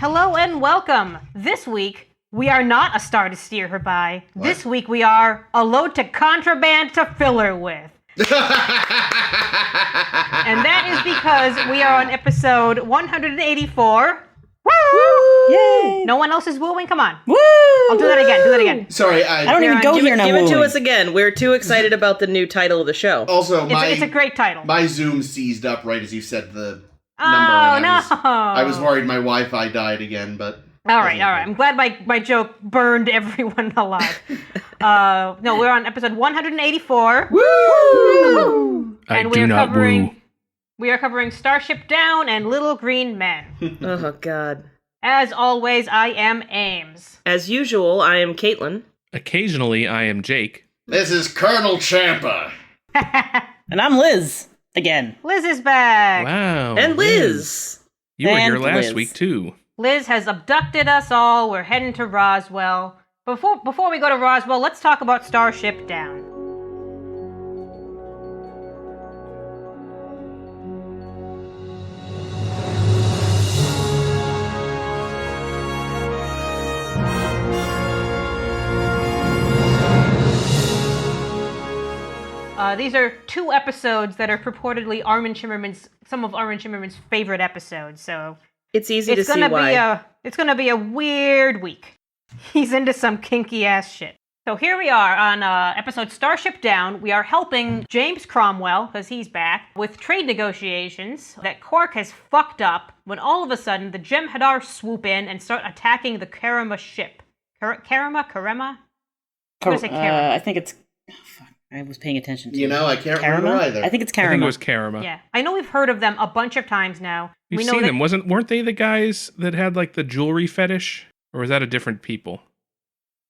Hello and welcome. This week, we are not a star to steer her by. What? This week, we are a load to contraband to fill her with. And that is because we are on episode 184. Woo! Yay! No one else is wooing? Come on. Woo! I'll do that again. Do that again. Sorry, I don't even go here now. Give it to us again. We're too excited about the new title of the show. Also, It's a great title. my Zoom seized up right as you said the Oh, number. no. I was worried my Wi-Fi died again, but... All right. I'm glad my joke burned everyone alive. No, we're on episode 184. Woo! And we are covering Starship Down and Little Green Men. Oh, God. As always, I am Ames. As usual, I am Caitlin. Occasionally, I am Jake. This is Colonel Champa. And I'm Liz. Again. Liz is back. Wow. And Liz. You were here And last Liz. week, too. Liz has abducted us all. We're heading to Roswell. Before we go to Roswell, let's talk about Starship Down. These are two episodes that are purportedly some of Armin Shimmerman's favorite episodes, so It's easy to see why. It's gonna be a weird week. He's into some kinky ass shit. So here we are on episode Starship Down. We are helping James Cromwell, because he's back, with trade negotiations that Quark has fucked up when all of a sudden the Jem'Hadar swoop in and start attacking the Karama ship. Karama? I'm gonna say Karama. I think it's... Oh, fuck. I was paying attention to You know, I can't remember Karama? either. I think it's I think it Karama. was Karama. Yeah, I know we've heard of them a bunch of times now. You've we know seen that them. Weren't they the guys that had, like, the jewelry fetish? Or was that a different people?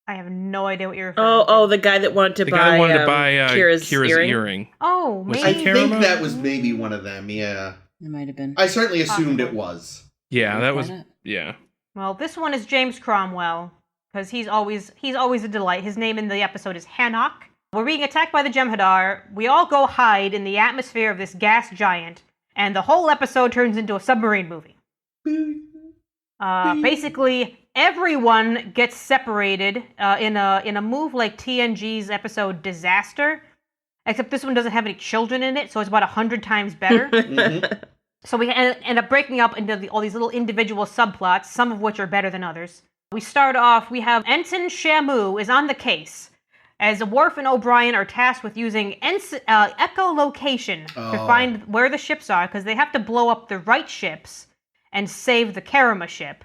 I have no idea what you're referring to. Oh, the guy that wanted to The buy, guy wanted to buy Kira's earring. Oh, Was maybe. I it think Karama? that was maybe one of them, yeah. It might have been. I certainly assumed it was. Yeah, that was... Why not? Yeah. Well, this one is James Cromwell, because he's always a delight. His name in the episode is Hanok. We're being attacked by the Jem'Hadar. We all go hide in the atmosphere of this gas giant, and the whole episode turns into a submarine movie. Basically, everyone gets separated in a move like TNG's episode Disaster, except this one doesn't have any children in it, so it's about 100 times better. Mhm. So we end up breaking up into all these little individual subplots, some of which are better than others. We start off, we have Ensign Shamu is on the case, as Worf and O'Brien are tasked with using echolocation to find where the ships are, because they have to blow up the right ships and save the Karama ship.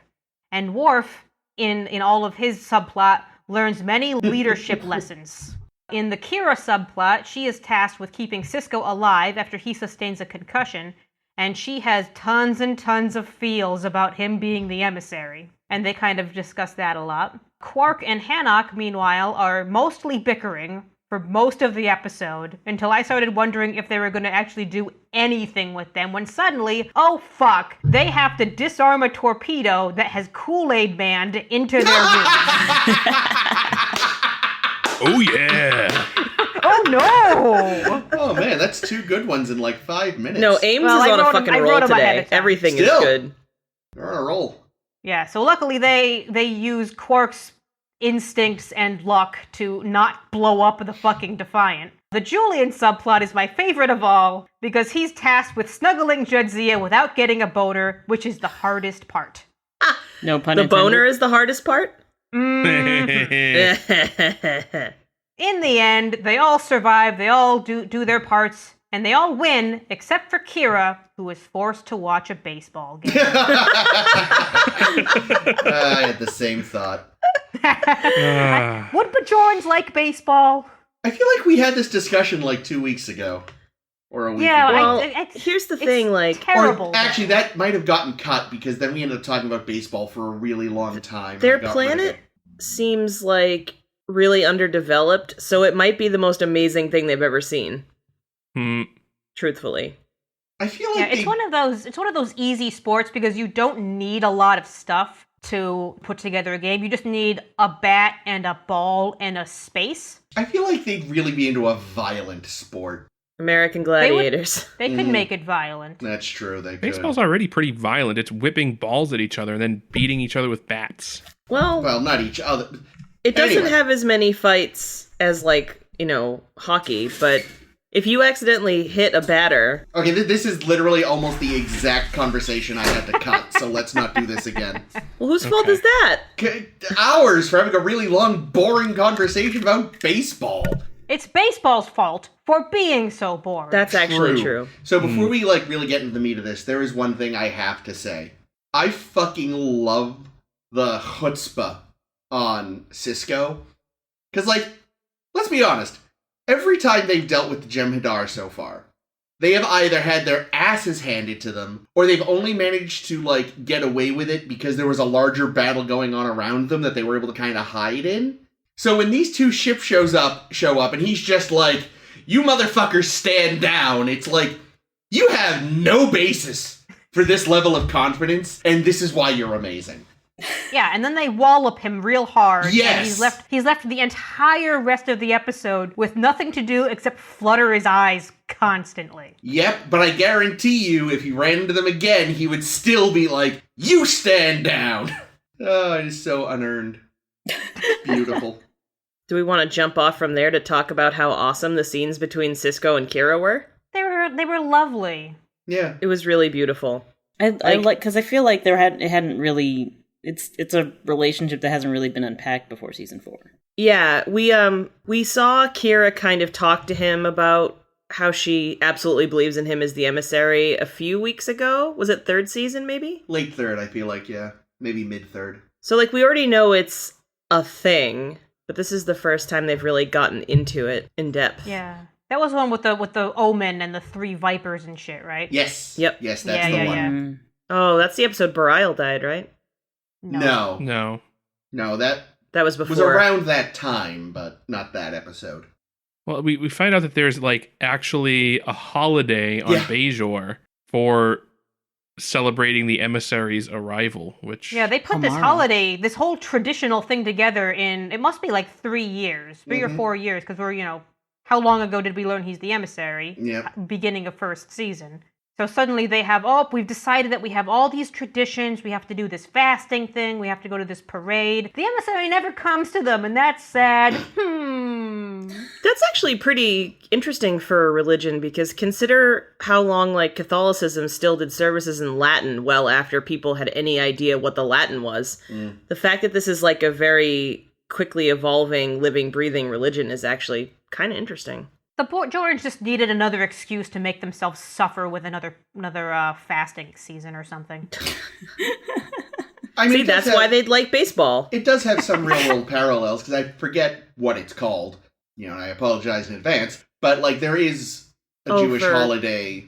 And Worf, in all of his subplot, learns many leadership lessons. In the Kira subplot, she is tasked with keeping Sisko alive after he sustains a concussion, and she has tons and tons of feels about him being the emissary. And they kind of discuss that a lot. Quark and Hanok, meanwhile, are mostly bickering for most of the episode, until I started wondering if they were going to actually do anything with them, when suddenly, oh fuck, they have to disarm a torpedo that has Kool-Aid manned into their room. Oh, yeah! Oh no! Oh man, that's two good ones in like 5 minutes. No, Ames Well, is I on a wrote 'em- fucking I roll wrote 'em ahead today. of time. Everything Still. is good. You're on a roll. Yeah, so luckily they use Quark's instincts and luck to not blow up the fucking Defiant. The Julian subplot is my favorite of all, because he's tasked with snuggling Jadzia without getting a boner, which is the hardest part. No pun The intended. boner is the hardest part? Mhm. In the end, they all survive, they all do their parts, and they all win, except for Kira, who is forced to watch a baseball game. I had the same thought. Would Bajorans like baseball? I feel like we had this discussion like 2 weeks ago. Or a week Yeah, ago. Well, it's here's the thing, like... terrible. Or, actually, that might have gotten cut because then we ended up talking about baseball for a really long time. Their and I got rid of planet it. seems like really underdeveloped, so it might be the most amazing thing they've ever seen. Truthfully. I feel like it's one of those easy sports because you don't need a lot of stuff to put together a game. You just need a bat and a ball and a space. I feel like they'd really be into a violent sport. American Gladiators. They could make it violent. That's true. They could. Baseball's already pretty violent. It's whipping balls at each other and then beating each other with bats. Well, not each other. it doesn't Anyway. have as many fights as, like, hockey, but if you accidentally hit a batter... Okay, this is literally almost the exact conversation I had to cut, so let's not do this again. Well, whose fault is that? Hours for having a really long, boring conversation about baseball. It's baseball's fault for being so boring. That's actually true. So before we really get into the meat of this, there is one thing I have to say. I fucking love the chutzpah on Cisco. Because, let's be honest. Every time they've dealt with the Jem'Hadar so far, they have either had their asses handed to them, or they've only managed to, get away with it because there was a larger battle going on around them that they were able to kind of hide in. So when these two ships show up, and he's just like, you motherfuckers stand down, it's like, you have no basis for this level of confidence, and this is why you're amazing. Yeah, and then they wallop him real hard. Yes. And he's left the entire rest of the episode with nothing to do except flutter his eyes constantly. Yep, but I guarantee you, if he ran into them again, he would still be like, you stand down! Oh, it is so unearned. Beautiful. Do we want to jump off from there to talk about how awesome the scenes between Cisco and Kira were? They were lovely. Yeah. It was really beautiful. I like because I feel like it hadn't really. It's a relationship that hasn't really been unpacked before season 4. Yeah, we saw Kira kind of talk to him about how she absolutely believes in him as the emissary a few weeks ago. Was it 3rd season, maybe? Late 3rd, I feel like, yeah. Maybe mid-3rd. So, we already know it's a thing, but this is the first time they've really gotten into it in depth. Yeah. That was the one with the omen and the 3 vipers and shit, right? Yes. Yep. Yes, that's the one. Yeah. Oh, that's the episode Bareil died, right? No. No. That That was before. was around that time, but not that episode. Well, we find out that there's actually a holiday on Bajor for celebrating the emissary's arrival, which... Yeah, they put this whole traditional thing together in, it must be 3 years, 3 or 4 years, because we're, how long ago did we learn he's the emissary? Yeah. Beginning of 1st season. So suddenly they have, we've decided that we have all these traditions, we have to do this fasting thing, we have to go to this parade. The emissary never comes to them, and that's sad. That's actually pretty interesting for a religion, because consider how long, Catholicism still did services in Latin well after people had any idea what the Latin was. The fact that this is, a very quickly evolving, living, breathing religion is actually kind of interesting. The Bajorans just needed another excuse to make themselves suffer with another fasting season or something. I mean, See, that's why they'd like baseball. It does have some real-world parallels, because I forget what it's called. And I apologize in advance. But, there is a Jewish holiday,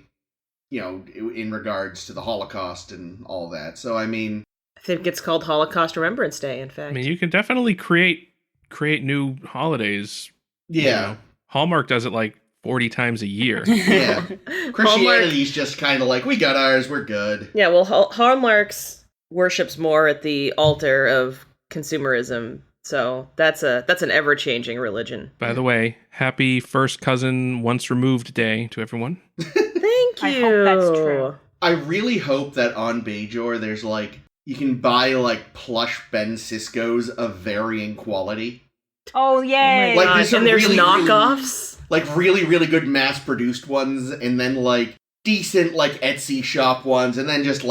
in regards to the Holocaust and all that. So, I mean... I think it's called Holocaust Remembrance Day, in fact. I mean, you can definitely create new holidays. Yeah. Hallmark does it 40 times a year. Yeah. Christianity's just kind of we got ours, we're good. Yeah, well, Hallmark's worships more at the altar of consumerism, so that's an ever-changing religion. By the way, happy first cousin once removed day to everyone. Thank you. I hope that's true. I really hope that on Bajor there's you can buy plush Ben Cisco's of varying quality. Oh, yay! There's some there's really, knockoffs? Really, really good mass-produced ones, and then, decent, Etsy shop ones, and then just,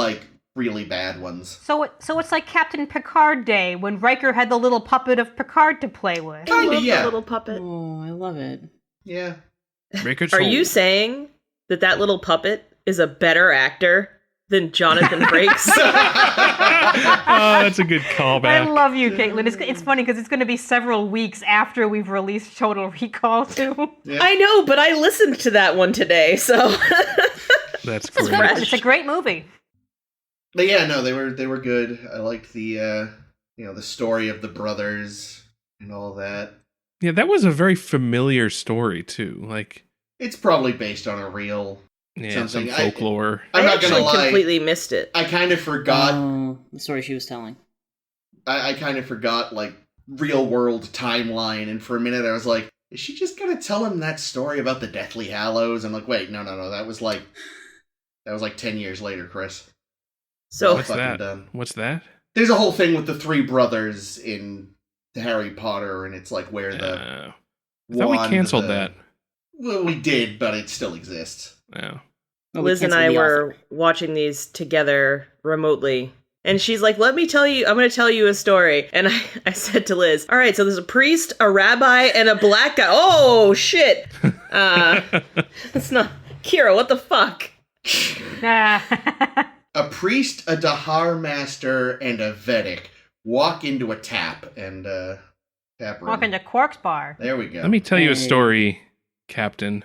really bad ones. So it's like Captain Picard Day, when Riker had the little puppet of Picard to play with. I Kinda, love yeah. the little puppet. Oh, I love it. Yeah. Are you saying that little puppet is a better actor than Jonathan Frakes? Oh, that's a good callback. I love you, Caitlin. It's funny because it's going to be several weeks after we've released Total Recall, too. Yeah. I know, but I listened to that one today, so... That's It's great. fresh. It's a great movie. But yeah, no, they were good. I liked the, the story of the brothers and all that. Yeah, that was a very familiar story, too. It's probably based on a real... some something. folklore. I'm I not gonna actually lie. completely missed it. I kind of forgot. The story she was telling. I kind of forgot real world timeline, and for a minute I was like, is she just gonna tell him that story about the Deathly Hallows? I'm like, wait, no, that was like 10 years later, Chris. So What's that? Done. What's that? There's a whole thing with the three brothers in Harry Potter, and it's like where the I thought we canceled that. Well, we did, but it still exists. Oh. Well, we Liz and canceled I the were author. watching these together remotely. And she's like, let me tell you, I'm going to tell you a story. And I said to Liz, all right, so there's a priest, a rabbi, and a black guy. Oh, shit. That's not... Kira, what the fuck? A priest, a Dahar master, and a Vedic walk into a tap room. Walk into Quark's bar. There we go. Let me tell you a Hey. story, Captain.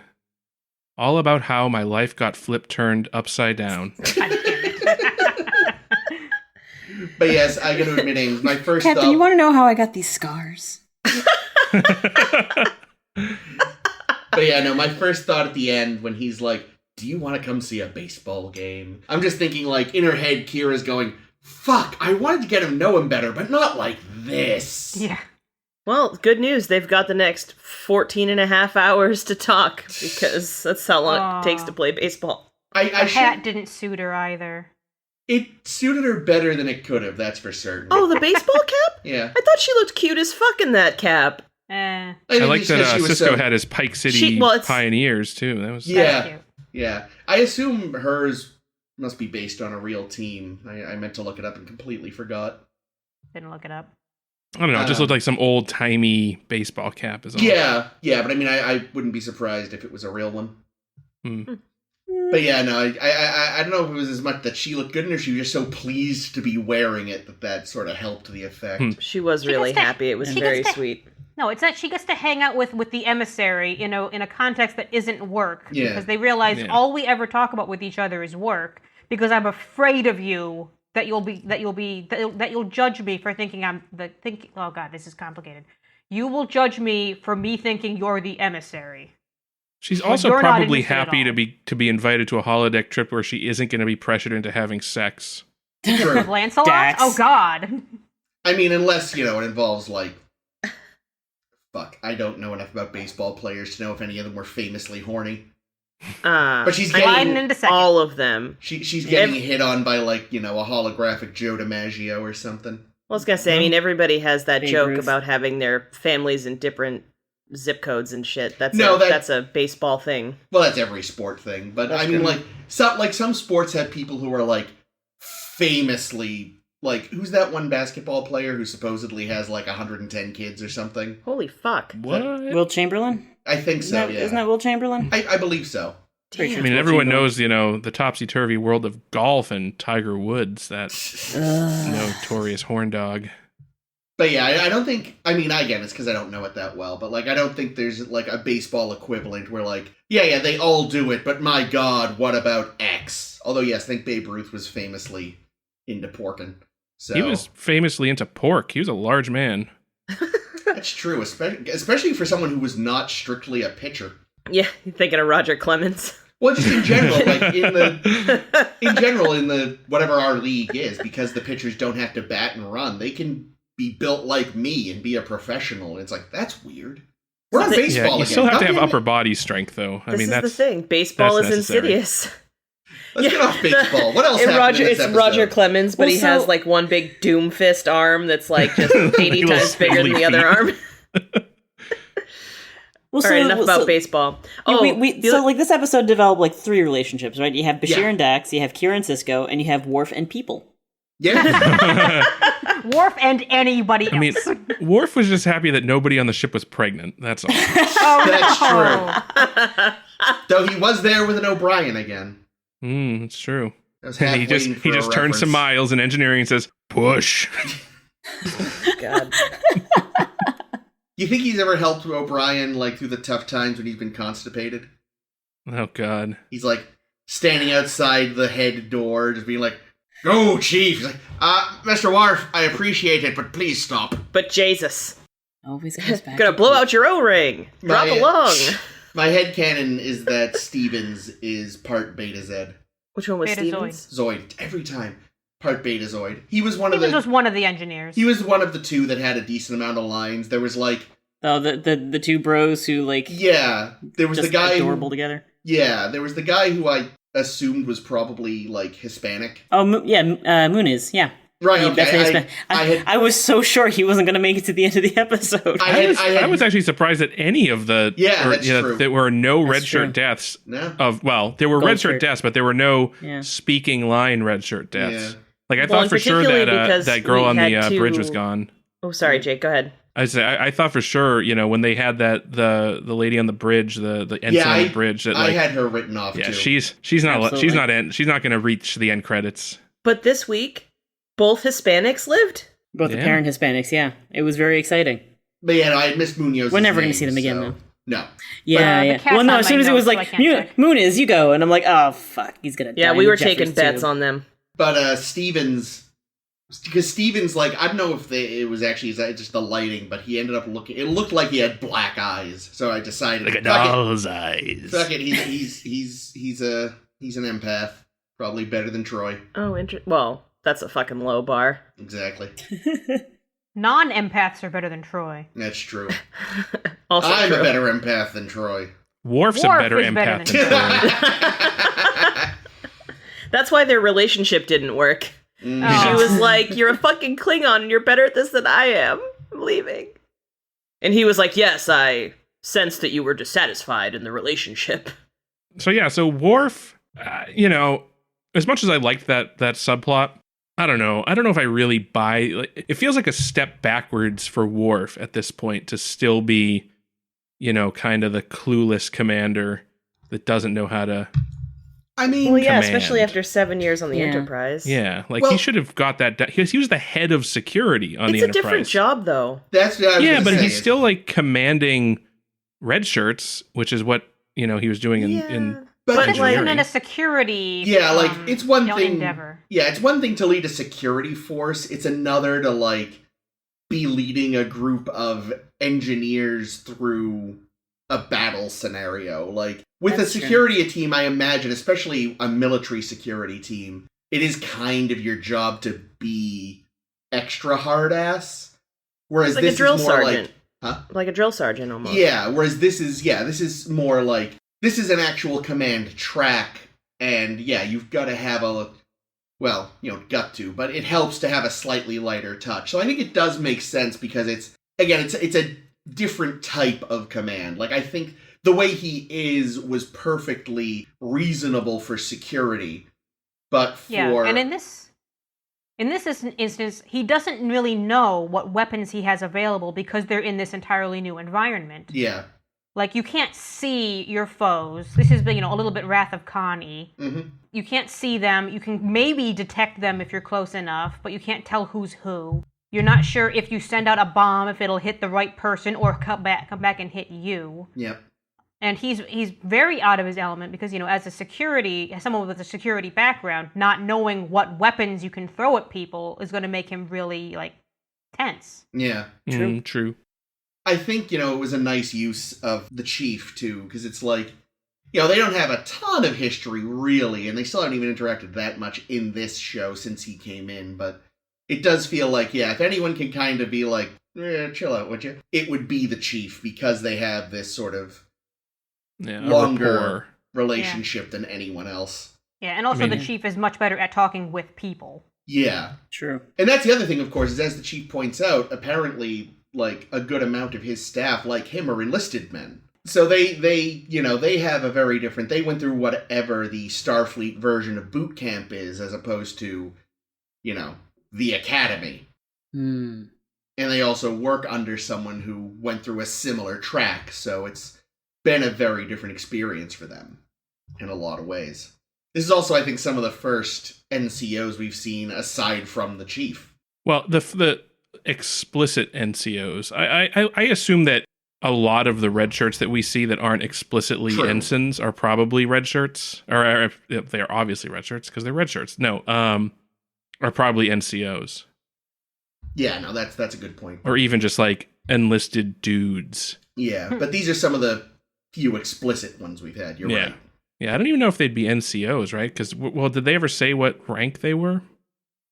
All about how my life got turned upside down. God damn it. But yes, I gotta admit, Ames, my first Captain, thought... you want to know how I got these scars? But yeah, no, my first thought at the end when he's like, do you want to come see a baseball game? I'm just thinking, like, in her head, Kira's going, fuck, I wanted to get him know him better, but not like this. Yeah. Well, good news. They've got the next 14 and a half hours to talk, because that's how long it takes to play baseball. I The should... hat didn't suit her either. It suited her better than it could have, that's for certain. Oh, the baseball cap? Yeah. I thought she looked cute as fuck in that cap. Eh. I think like just that 'cause she was Cisco so- had his Pike City it's- Pioneers, too. That was Yeah. That's cute. Yeah. I assume hers must be based on a real team. I meant to look it up and completely forgot. Didn't look it up. I don't know. It just looked like some old-timey baseball cap. Is all. Yeah, but I mean, I wouldn't be surprised if it was a real one. Hmm. But yeah, no, I don't know if it was as much that she looked good in, or she was just so pleased to be wearing it that sort of helped the effect. She was She really gets to- happy. It was she very gets to- sweet. No, it's that she gets to hang out with the emissary, in a context that isn't work. Yeah. Because they realize Yeah. all we ever talk about with each other is work. Because I'm afraid of you that you'll judge me for thinking oh god, this is complicated. You will judge me for me thinking you're the emissary. She's Well, also you're not probably interested at happy all. to be invited to a holodeck trip where she isn't going to be pressured into having sex. True. With Lancelot? Dax. Oh god. I mean, unless, it involves, like... Fuck, I don't know enough about baseball players to know if any of them were famously horny. But she's getting... Sliding into second. all of them. She's getting hit on by, like, a holographic Joe DiMaggio or something. Well, I was gonna say, I mean, everybody has that Babe joke Ruth. about having their families in different zip codes and shit. That's No, that's a baseball thing. Well, that's every sport thing. But, That's I mean, true. some sports have people who are, like, famously... Like, who's that one basketball player who supposedly has, like, 110 kids or something? Holy fuck! What? Will Chamberlain? I think so, yeah. Isn't that Will Chamberlain? I believe so. Pretty I sure mean, it's Will everyone Chamberlain. knows, the topsy-turvy world of golf and Tiger Woods, that notorious horn dog. But yeah, I don't think... I mean, again, it's because I don't know it that well, but, like, I don't think there's, like, a baseball equivalent where, like, yeah, they all do it, but my god, what about X? Although, yes, I think Babe Ruth was famously into porking. So He was famously into pork. He was a large man. that's true, especially for someone who was not strictly a pitcher. Yeah, you thinking of Roger Clemens? Well, just in general, like in the whatever our league is, because the pitchers don't have to bat and run, they can be built like me and be a professional. And it's like, that's weird. We're on Yeah, baseball Yeah, you again. still have to have Goddamn it. upper body strength, though. I This mean, is that's the thing. Baseball that's is necessary. insidious. Let's get off baseball. What else And happened in this it's episode? Roger Clemens, but Well, he so- has like one big doom fist arm that's like just 80 Little times bigger than spindly the other feet. arm. Well, All right, enough about baseball. Oh, so this episode developed like 3 relationships, right? You have Bashir Yeah. and Dax, you have Kira and Cisco, and you have Worf and People. Yeah. Worf and anybody else. I mean, Worf was just happy that nobody on the ship was pregnant. That's all. oh, That's no. Though he was there with an O'Brien again. It's true. I was And half he just waiting for a turns to reference. Miles in engineering and says, "Push." God. You think he's ever helped O'Brien, like, through the tough times when he's been constipated? Oh God. He's, like, standing outside the head door, just being like, "Go, Chief!" He's like, Mr. Worf, I appreciate it, but please stop. But Jesus. Always comes back. Gonna to blow People. out your O-ring. Drop My- along. My headcanon is that Stevens is part Beta Z. Which one was Beta Stevens? Zoid, every time. Part Betazoid. He was one of Stevens the... was one of the engineers. He was one of the two that had a decent amount of lines. There was, like, Oh, the two bros who like Yeah, there was just the guy adorable together. Yeah, there was the guy who I assumed was probably like Hispanic. Oh, Muniz. Yeah. Right. He Okay. definitely I was so sure he wasn't going to make it to the end of the episode. I was actually surprised at any of the. That's true. There were no That's red shirt true. deaths. No. There were Gold red shirt shirt. deaths, but there were no Yeah. speaking line red shirt deaths. Yeah. Like I Well, thought for sure particularly that because that girl we on the had bridge to- was gone. Oh, sorry, Jake. Go ahead. I thought for sure, when they had that the lady on the bridge, the ensign on the bridge, that I like had her written off too. she's not Absolutely. she's not going to reach the end credits. But this week, both Hispanics lived. Both Yeah. apparent Hispanics, yeah. It was very exciting. But yeah, no, I had missed Munoz. We're never going to see them again, so, though. No. Yeah, the yeah. cat's Well, no, on as soon my as it was notes, so like, I can't check. Muniz, you go. And I'm like, oh, fuck, he's going to die. Yeah, we were Jeffries, taking bets too. on them. But Stevens, because Stevens, like, I don't know if it was actually just the lighting, but he ended up it looked like he had black eyes. So I decided, Like a fuck it. doll's eyes. Fuck it, he's an empath. Probably better than Troy. Oh, well, that's a fucking low bar. Exactly. Non-empaths are better than Troy. That's true. Also I'm true. a better empath than Troy. Worf's Worf a better is better empath than than Troy. That's why their relationship didn't work. Mm. Oh. She was like, "You're a fucking Klingon, and you're better at this than I am. I'm leaving." And he was like, "Yes, I sensed that you were dissatisfied in the relationship." So Worf, as much as I liked that subplot, I don't know if I really buy. Like, it feels like a step backwards for Worf at this point to still be, kind of the clueless commander that doesn't know how to. I mean, Well, yeah, Command. especially after 7 years on the Yeah. Enterprise. Yeah, like Well- he should have got that. He was the head of security on It's the a Enterprise. different job, though. that's what I was Yeah, gonna but say. he's still like commanding red shirts, which is what he was doing in But, But, But like- even in a security Yeah, like, it's one thing- endeavor. yeah, it's one thing to lead a security force. It's another to like be leading a group of engineers through a battle scenario. Like with That's a true. security team, I imagine, especially a military security team, it is kind of your job to be extra hard ass. Whereas Like this a drill is more sergeant. like, huh? Like a drill sergeant, almost. Yeah, whereas this is more like, this is an actual command track, and yeah, you've got to have got to, but it helps to have a slightly lighter touch. So I think it does make sense because it's a different type of command. Like, I think the way he was perfectly reasonable for security, but for... Yeah, and in this instance, he doesn't really know what weapons he has available because they're in this entirely new environment. Yeah. Like, you can't see your foes. This is, a little bit Wrath of Khan-y. Mm-hmm. You can't see them. You can maybe detect them if you're close enough, but you can't tell who's who. You're not sure if you send out a bomb, if it'll hit the right person or come back and hit you. Yep. And he's very out of his element because, as someone with a security background, not knowing what weapons you can throw at people is going to make him really, tense. Yeah. True. I think, it was a nice use of the chief, too, because it's like, they don't have a ton of history, really, and they still haven't even interacted that much in this show since he came in, but it does feel like, yeah, if anyone can kind of be like, chill out, would you? It would be the chief, because they have this sort of Yeah, a longer rapport. relationship than anyone else. Yeah, and also I mean- the chief is much better at talking with people. Yeah. True. And that's the other thing, of course, is as the chief points out, apparently, like, a good amount of his staff, like him, are enlisted men. So they have a very different... They went through whatever the Starfleet version of boot camp is, as opposed to, the academy. Hmm. And they also work under someone who went through a similar track, so it's been a very different experience for them in a lot of ways. This is also, I think, some of the first NCOs we've seen aside from the chief. Well, the explicit NCOs. I assume that a lot of the red shirts that we see that aren't explicitly True. ensigns are probably red shirts, or they're obviously red shirts because they're red shirts. No, are probably NCOs, Yeah, no, that's a good point. or even just like enlisted dudes. Yeah, but these are some of the few explicit ones we've had. You're Yeah. right. Yeah, I don't even know if they'd be NCOs, right? Because did they ever say what rank they were?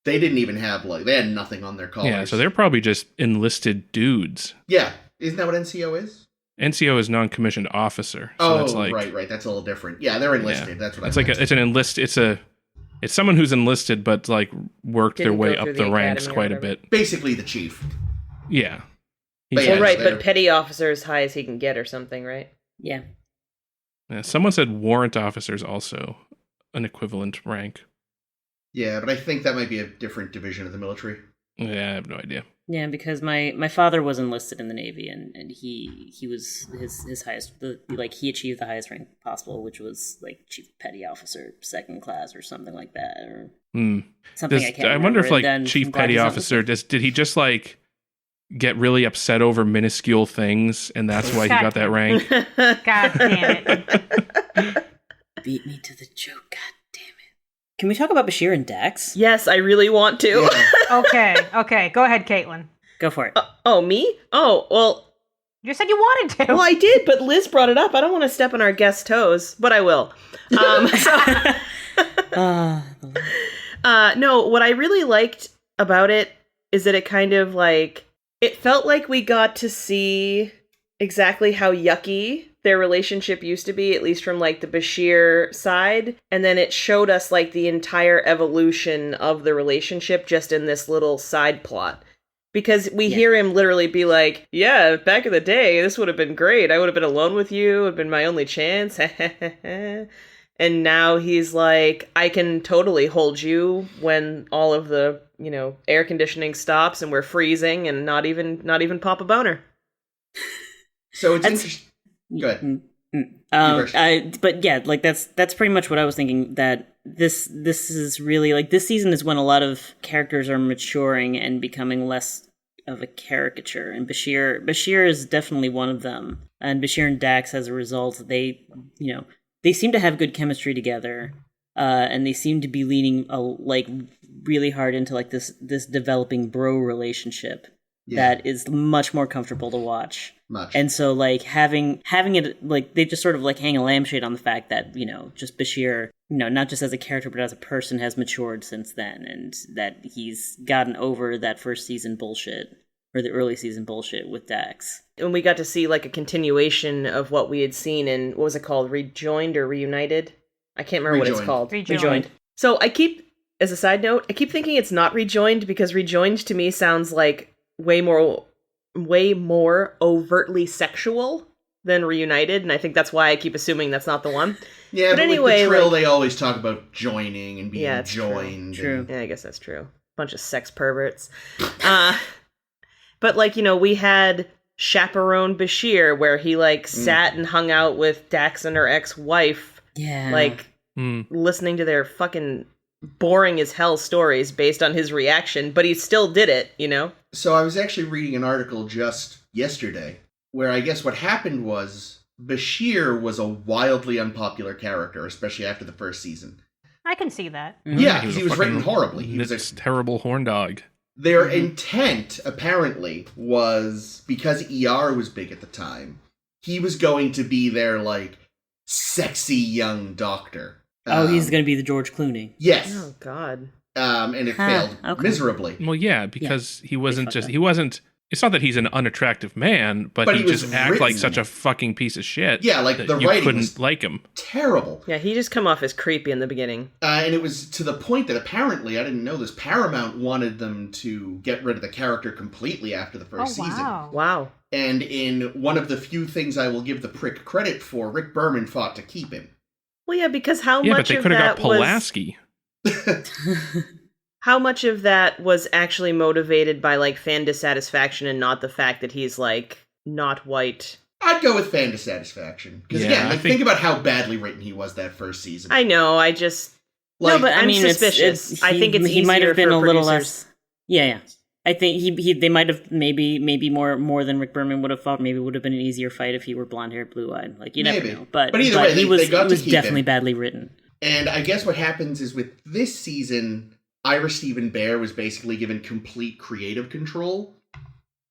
They didn't even have, they had nothing on their collars. Yeah, so they're probably just enlisted dudes. Yeah, Isn't that what NCO is? NCO is non-commissioned officer. So Oh, that's like, right. That's a little different. Yeah, they're enlisted. That's what it's I like meant. it's an enlist. It's someone who's enlisted, but like worked Didn't their way go up through the the ranks academy or quite a whatever. bit. Basically the chief. Yeah. But He's- yeah, Well, right, they're- but petty officer as high as he can get or something, right? Yeah. Yeah, someone said warrant officer is also an equivalent rank. Yeah, but I think that might be a different division of the military. Yeah, I have no idea. Yeah, because my father was enlisted in the Navy, and he was his highest, he achieved the highest rank possible, which was like chief petty officer, second class, or something like that, or something I can't remember. I wonder if And like then chief I'm glad petty he's not officer did he just like get really upset over minuscule things, and that's why he got that rank? God damn it. Beat me to the joke, god damn it. Can we talk about Bashir and Dax? Yes, I really want to. Yeah. Okay. Go ahead, Caitlin. Go for it. Oh, me? Oh, well, You said you wanted to. well, I did, but Liz brought it up. I don't want to step on our guest toes, but I will. No, what I really liked about it is that it kind of like, it felt like we got to see exactly how yucky their relationship used to be, at least from like the Bashir side. And then it showed us like the entire evolution of the relationship just in this little side plot. Because we hear him literally be like, yeah, back in the day, this would have been great. I would have been alone with you. It would have been my only chance. And now he's like, I can totally hold you when all of the, air conditioning stops and we're freezing and not even pop a boner. So it's That's- interesting. Go ahead. But yeah, like that's pretty much what I was thinking. That this is really like this season is when a lot of characters are maturing and becoming less of a caricature. And Bashir is definitely one of them. And Bashir and Dax, as a result, they seem to have good chemistry together, and they seem to be leaning really hard into like this developing bro relationship that is much more comfortable to watch. Much. And so, like, having it, like, they just sort of, like, hang a lampshade on the fact that, just Bashir, not just as a character, but as a person, has matured since then, and that he's gotten over that first season bullshit, or the early season bullshit with Dax. And we got to see, like, a continuation of what we had seen in, what was it called, Rejoined or Reunited? I can't remember what it's called. Rejoined. So as a side note, I keep thinking it's not Rejoined, because Rejoined to me sounds like way more overtly sexual than Reunited, and I think that's why I keep assuming that's not the one. Yeah, but anyway, with the Trill, like, they always talk about joining and being Yeah, it's joined. True. yeah, I guess that's true. Bunch of sex perverts. But like, we had Chaperone Bashir, where he like sat and hung out with Dax and her ex-wife, Yeah. like listening to their fucking boring as hell stories based on his reaction, but he still did it, So I was actually reading an article just yesterday where I guess what happened was Bashir was a wildly unpopular character, especially after the first season. I can see that. Yeah, He he was written fucking horribly. He was Nick's terrible horn dog. Their intent, apparently, was because ER was big at the time, he was going to be their, like, sexy young doctor. He's going to be the George Clooney. Yes. Oh god. And it failed miserably. Well, yeah, because he wasn't it's not that he's an unattractive man, but he he was just acted like written- such a fucking piece of shit. Yeah, like, that the you writing couldn't was like him. Terrible. Yeah, he just come off as creepy in the beginning. And it was to the point that apparently, I didn't know this, Paramount wanted them to get rid of the character completely after the first season. Wow. And in one of the few things I will give the prick credit for, Rick Berman fought to keep him. Well, yeah, because how Yeah, but much they of could have that got was... Pulaski. How much of that was actually motivated by, like, fan dissatisfaction and not the fact that he's, like, not white? I'd go with fan dissatisfaction. Because Yeah, again, I like, think about how badly written he was that first season. I know, I just... Like, no, but I I'm mean, suspicious. I think it's he might easier have been for a little producers. less. Yeah. I think they might have maybe more than Rick Berman would have thought. Maybe it would have been an easier fight if he were blonde haired, blue eyed. Like you never Maybe. know. But either way, he they was got to keep definitely him. badly written. And I guess what happens is with this season, Ira Stephen Bear was basically given complete creative control.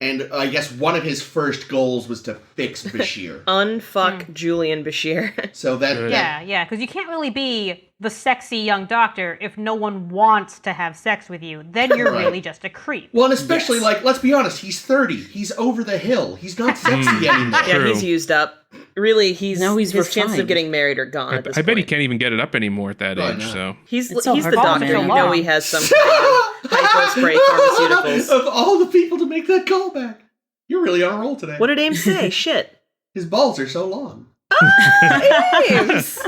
And I guess one of his first goals was to fix Bashir. Unfuck Julian Bashir. So that... Good. Yeah, because you can't really be the sexy young doctor if no one wants to have sex with you? Then you're Right. really just a creep. Well, and especially, like, let's be honest, he's 30. He's over the hill. He's not sexy anymore. Yeah, True. he's used up. Really, his chances refined. of getting married are gone at this I bet he point. can't even get it up anymore at that Oh, age. no. So He's It's so the hard to doctor. imagine. You know he has some kind of hypo-spray pharmaceuticals. Of all the people to make that callback, you're really on a roll today. What did Ames say? Shit. His balls are so long. Ames!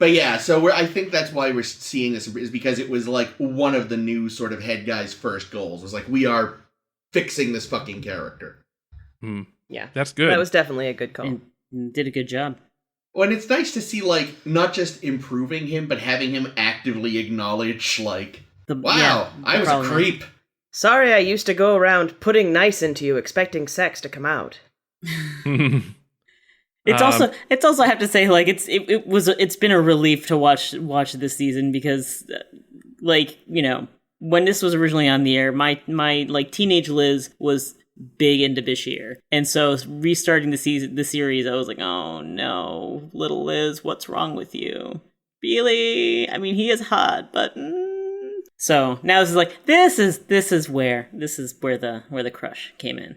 But yeah, so I think that's why we're seeing this, is because it was like one of the new sort of head guy's first goals. Was like, we are fixing this fucking character. Yeah. that's good. That was definitely a good call. And did a good job. Well, and it's nice to see, like, not just improving him, but having him actively acknowledge, like, wow, I was a creep. Sorry I used to go around putting nice into you, expecting sex to come out. It's also I have to say, like, it's been a relief to watch this season because, like, you know, when this was originally on the air, my like teenage Liz was big into Bashir, and so restarting the series, I was like, oh no, little Liz, what's wrong with you, Billy? I mean, he is hot, but so now this is like this is where the crush came in.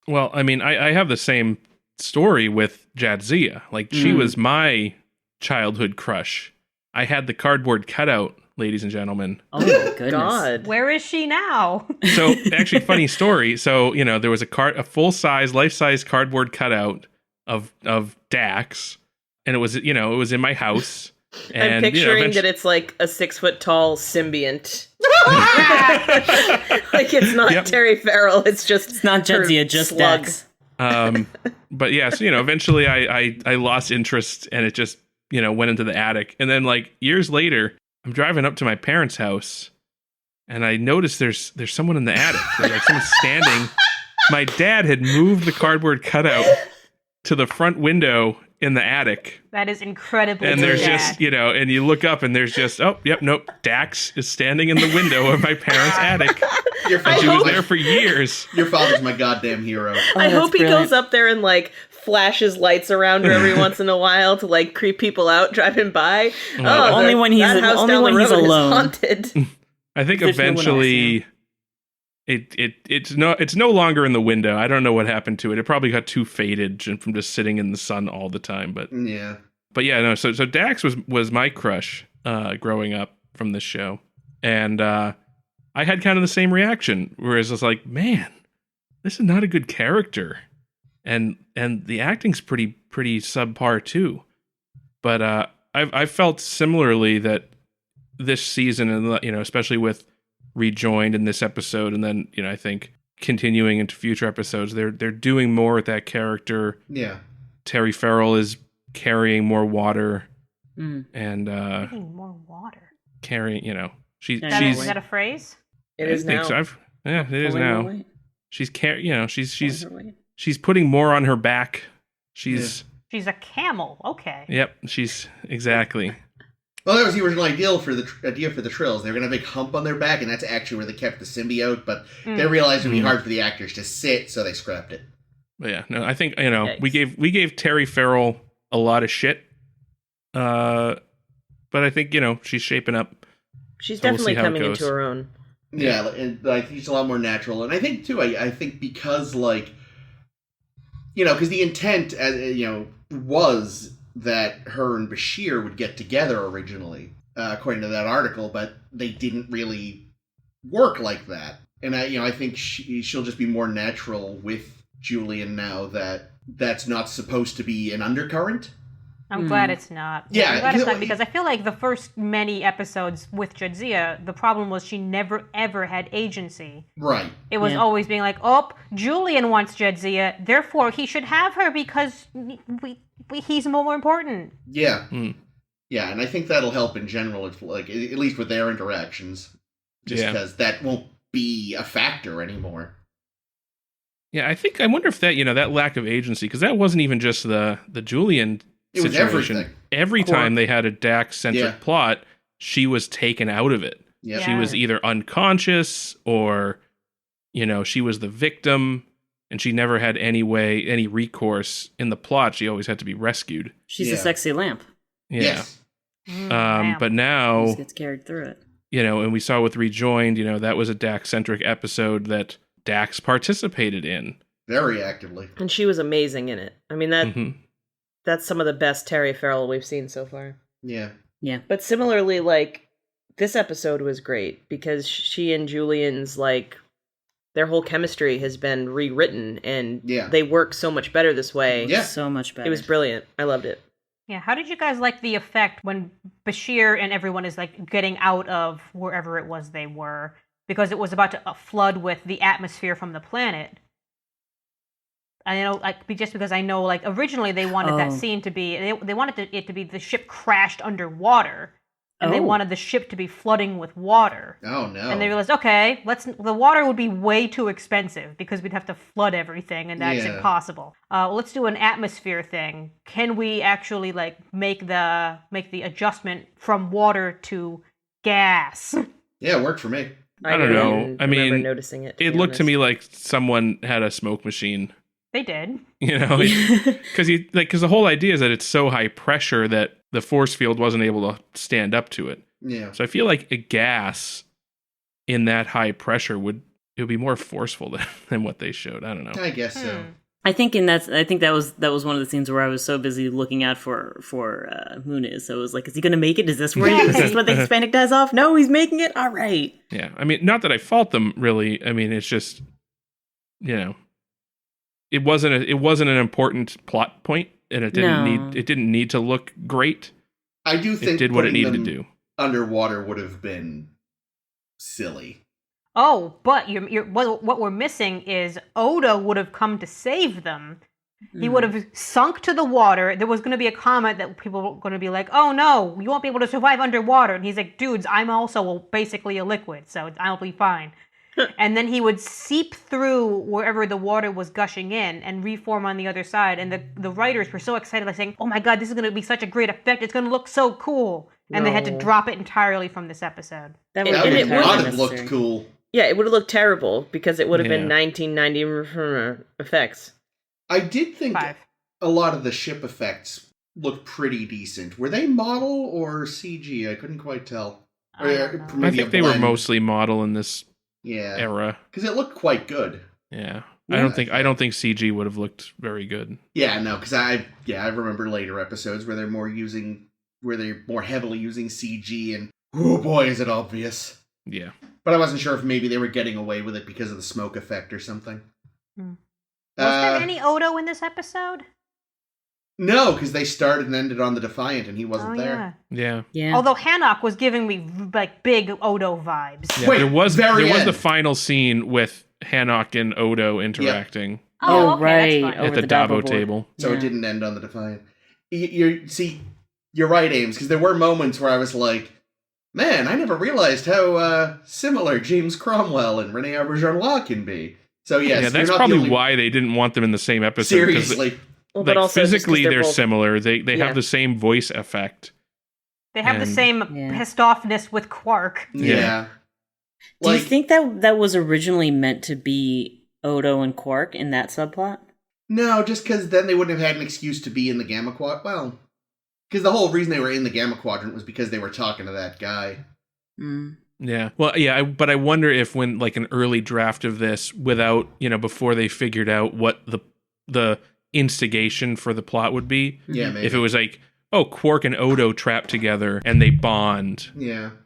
Well, I mean, I have the same story with Jadzia. Like, she was my childhood crush. I had the cardboard cutout, ladies and gentlemen. Oh my goodness. God. Where is she now? So, actually, funny story. So, you know, there was a full-size, life-size cardboard cutout of Dax, and it was in my house. And, I'm picturing eventually- that it's like a 6 foot tall symbiont. Like, it's not Yep. Terry Farrell, it's Not her Jadzia, just slug. Dax. But yeah, so, eventually I lost interest, and it just, went into the attic. And then, like, years later, I'm driving up to my parents' house, and I noticed there's someone in the attic. There's, like, someone standing. My dad had moved the cardboard cutout to the front window in the attic. That is incredibly And there's bad. just, and you look up, and there's just, Dax is standing in the window of my parents' attic. Your And she father's, was there for years. your father's my goddamn hero. I that's hope he brilliant. goes up there and, like, flashes lights around her every once in a while to, like, creep people out driving by. Only when he's- that house only down the when he's road is alone. haunted. I think There's no one else, eventually it's no longer in the window. I don't know what happened to it. It probably got too faded from just sitting in the sun all the time. But Yeah. yeah, no. So Dax was my crush growing up from this show, and I had kind of the same reaction. Whereas it's like, man, this is not a good character, and the acting's pretty subpar too. But I felt similarly that this season, and especially with Rejoined in this episode, and then I think continuing into future episodes, they're doing more with that character. Yeah. Terry Farrell is carrying more water, Mm. and Drinking more water. carrying, she's Is that a phrase? It I is think now. so. It is Pulling her now. weight. She's she's Pulling her weight. she's putting more on her back. She's She's a camel. Okay. yep. She's exactly. Well, that was the original idea for the Trills. They were going to have a big hump on their back, and that's actually where they kept the symbiote, but they realized it would be hard for the actors to sit, so they scrapped it. But yeah, no, I think Yikes. we gave Terry Farrell a lot of shit. But I think she's shaping up. She's So we'll definitely see how it coming goes. into her own. Yeah, and I think it's a lot more natural. And I think, too, I think because, like, because the intent, was that her and Bashir would get together originally, according to that article, but they didn't really work like that. And I think she'll just be more natural with Julian now that that's not supposed to be an undercurrent. I'm glad it's not. Yeah, I'm glad it's you know, not because I feel like the first many episodes with Jadzia, the problem was she never ever had agency. Right. It was Yeah. always being like, oh, Julian wants Jadzia, therefore he should have her because he's more important. Yeah. Hmm. Yeah, and I think that'll help in general, if, like, at least with their interactions. Just Yeah. because that won't be a factor anymore. Yeah, I wonder if that that lack of agency, because that wasn't even just the Julian It was situation. everything. Every time they had a Dax-centric Yeah. plot, she was taken out of it. Yeah. She was either unconscious or, she was the victim, and she never had any recourse in the plot. She always had to be rescued. She's Yeah. a sexy lamp. Yeah. Yes. Damn. He But now, just gets carried through it. and we saw with Rejoined, that was a Dax-centric episode that Dax participated in. Very actively. And she was amazing in it. I mean, that's some of the best Terry Farrell we've seen so far. Yeah. Yeah. But similarly, like, this episode was great because she and Julian's, like, their whole chemistry has been rewritten, and they work so much better this way. Yeah. So much better. It was brilliant. I loved it. Yeah, how did you guys like the effect when Bashir and everyone is like getting out of wherever it was they were because it was about to flood with the atmosphere from the planet? I know, like, just because I know, like, originally they wanted that scene to be they wanted it to be the ship crashed underwater, and they wanted the ship to be flooding with water. Oh no! And they realized, okay, the water would be way too expensive because we'd have to flood everything, and that's impossible. Let's do an atmosphere thing. Can we actually like make the adjustment from water to gas? Yeah, it worked for me. I don't know. I mean, noticing it. It looked to me like someone had a smoke machine. They did. Because the whole idea is that it's so high pressure that the force field wasn't able to stand up to it. Yeah. So I feel like a gas in that high pressure would be more forceful than what they showed. I don't know. I guess so. I think that was one of the scenes where I was so busy looking out for Muniz. So it was like, is he going to make it? Is this what the Hispanic dies off? No, he's making it. All right. Yeah. I mean, not that I fault them really. I mean, it's just, it wasn't an important plot point, and it didn't need to look great. I do think it did what it needed to do. Underwater would have been silly. Oh, but what we're missing is Odo would have come to save them. He would have sunk to the water. There was going to be a comment that people were going to be like, "Oh no, you won't be able to survive underwater." And he's like, "Dudes, I'm also basically a liquid, so I'll be fine." And then he would seep through wherever the water was gushing in and reform on the other side. And the writers were so excited, like saying, "Oh my god, this is going to be such a great effect. It's going to look so cool." And they had to drop it entirely from this episode. That would have looked cool. Yeah, it would have looked terrible because it would have been 1990 effects. I did think a lot of the ship effects looked pretty decent. Were they model or CG? I couldn't quite tell. I think they were mostly model in this era, because it looked quite good. Yeah. I don't think CG would have looked very good. Yeah, no, because I remember later episodes where they're more heavily using CG, and oh boy, is it obvious. Yeah, but I wasn't sure if maybe they were getting away with it because of the smoke effect or something. Was there any Odo in this episode? No, because they started and ended on the Defiant, and he wasn't there. Yeah. Although Hanok was giving me like big Odo vibes. Yeah, there was the final scene with Hanok and Odo interacting. Yep. Oh, okay, right, at the Dabo table. So it didn't end on the Defiant. You're right, Ames, because there were moments where I was like, man, I never realized how similar James Cromwell and Rene Auberjonois can be. So yes, yeah, that's probably why they didn't want them in the same episode. Seriously. But also physically they're both similar. They have the same voice effect. They have the same pissed offness with Quark. Yeah. Do you think that was originally meant to be Odo and Quark in that subplot? No, just because then they wouldn't have had an excuse to be in the Gamma Quadrant. Well, because the whole reason they were in the Gamma Quadrant was because they were talking to that guy. Yeah. Well, yeah, but I wonder if when like an early draft of this, without, before they figured out what the instigation for the plot would be. Yeah, maybe. If it was like, oh, Quark and Odo trapped together and they bond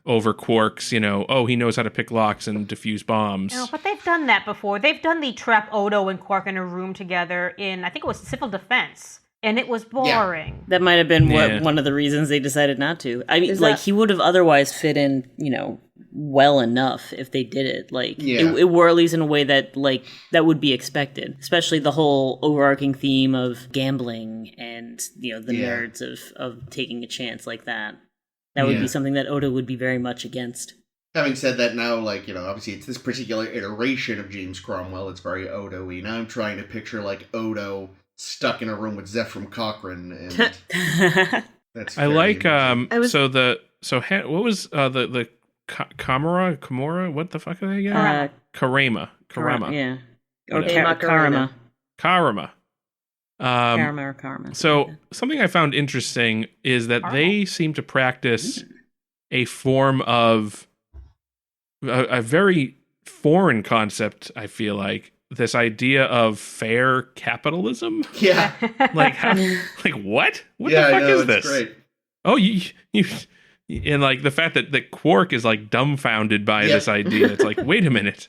over Quark's, he knows how to pick locks and defuse bombs. No, but they've done that before. They've done the trap Odo and Quark in a room together in, I think it was Civil Defense. And it was boring. Yeah. That might have been one of the reasons they decided not to. I mean, he would have otherwise fit in, well enough if they did it. It were at least in a way that, that would be expected. Especially the whole overarching theme of gambling and, the nerds of taking a chance like that. That would be something that Odo would be very much against. Having said that now, obviously it's this particular iteration of James Cromwell. It's very Odo-y. Now I'm trying to picture, Odo stuck in a room with Zephram Cochrane, and that's. I like what was the Kamora? What the fuck are they again? Karama. Yeah. Or Karama. Karama. Karma. So something I found interesting is that they seem to practice a form of a very foreign concept, I feel like. This idea of fair capitalism. Yeah. Like, what? What Yeah, the I fuck know, is it's this? great. Oh, you and like the fact that Quark is like dumbfounded by this idea. It's like, wait a minute.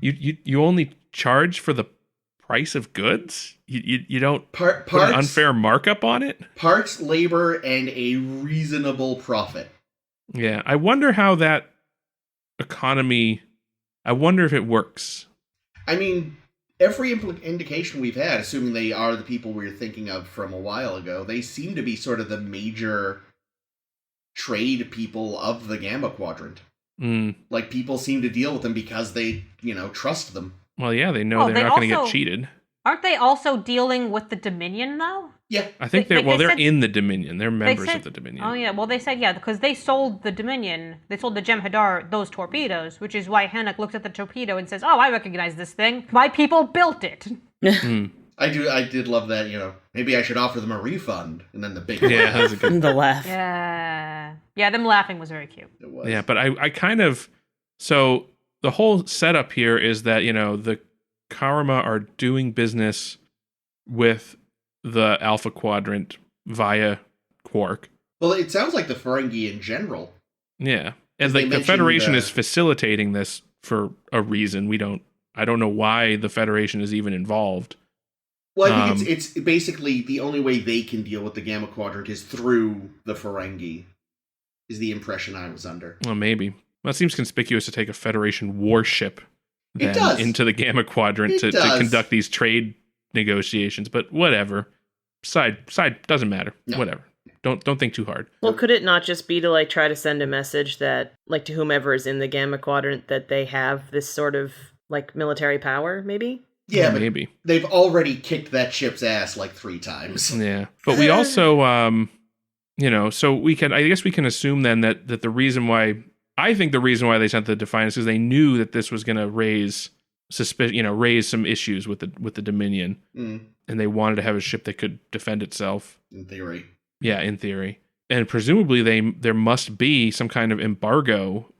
You only charge for the price of goods? You don't put an unfair markup on it? Parts, labor, and a reasonable profit. Yeah, I wonder how that economy, I wonder if it works. I mean, every indication we've had, assuming they are the people we were thinking of from a while ago, they seem to be sort of the major trade people of the Gamma Quadrant. Like, people seem to deal with them because they, trust them. Well, yeah, they know they're not going to get cheated. Aren't they also dealing with the Dominion, though? Yeah. I think they're in the Dominion. They're members of the Dominion. Oh, yeah. Well, they said, because they sold the Dominion, they sold the Jem'Hadar those torpedoes, which is why Hennock looks at the torpedo and says, oh, I recognize this thing. My people built it. I did love that, maybe I should offer them a refund. And then the big yeah, that was a good the laugh. Yeah. Yeah, them laughing was very cute. It was. Yeah, but I kind of, so the whole setup here is that, the Karma are doing business with the Alpha Quadrant via Quark. Well, it sounds like the Ferengi in general. Yeah. And like the Federation is facilitating this for a reason. I don't know why the Federation is even involved. Well, I think it's basically the only way they can deal with the Gamma Quadrant is through the Ferengi, is the impression I was under. Well, maybe. Well, it seems conspicuous to take a Federation warship into the Gamma Quadrant to conduct these trade negotiations, but whatever. Side doesn't matter. No. Whatever. Don't think too hard. Well, could it not just be to like try to send a message that like to whomever is in the Gamma Quadrant that they have this sort of like military power, maybe? Yeah, but maybe. They've already kicked that ship's ass like 3 times. Yeah. But we also so I guess we can assume then that the reason why they sent the Defiant is because they knew that this was going to raise some issues with the Dominion, and they wanted to have a ship that could defend itself. In theory. Yeah, in theory. And presumably there must be some kind of embargo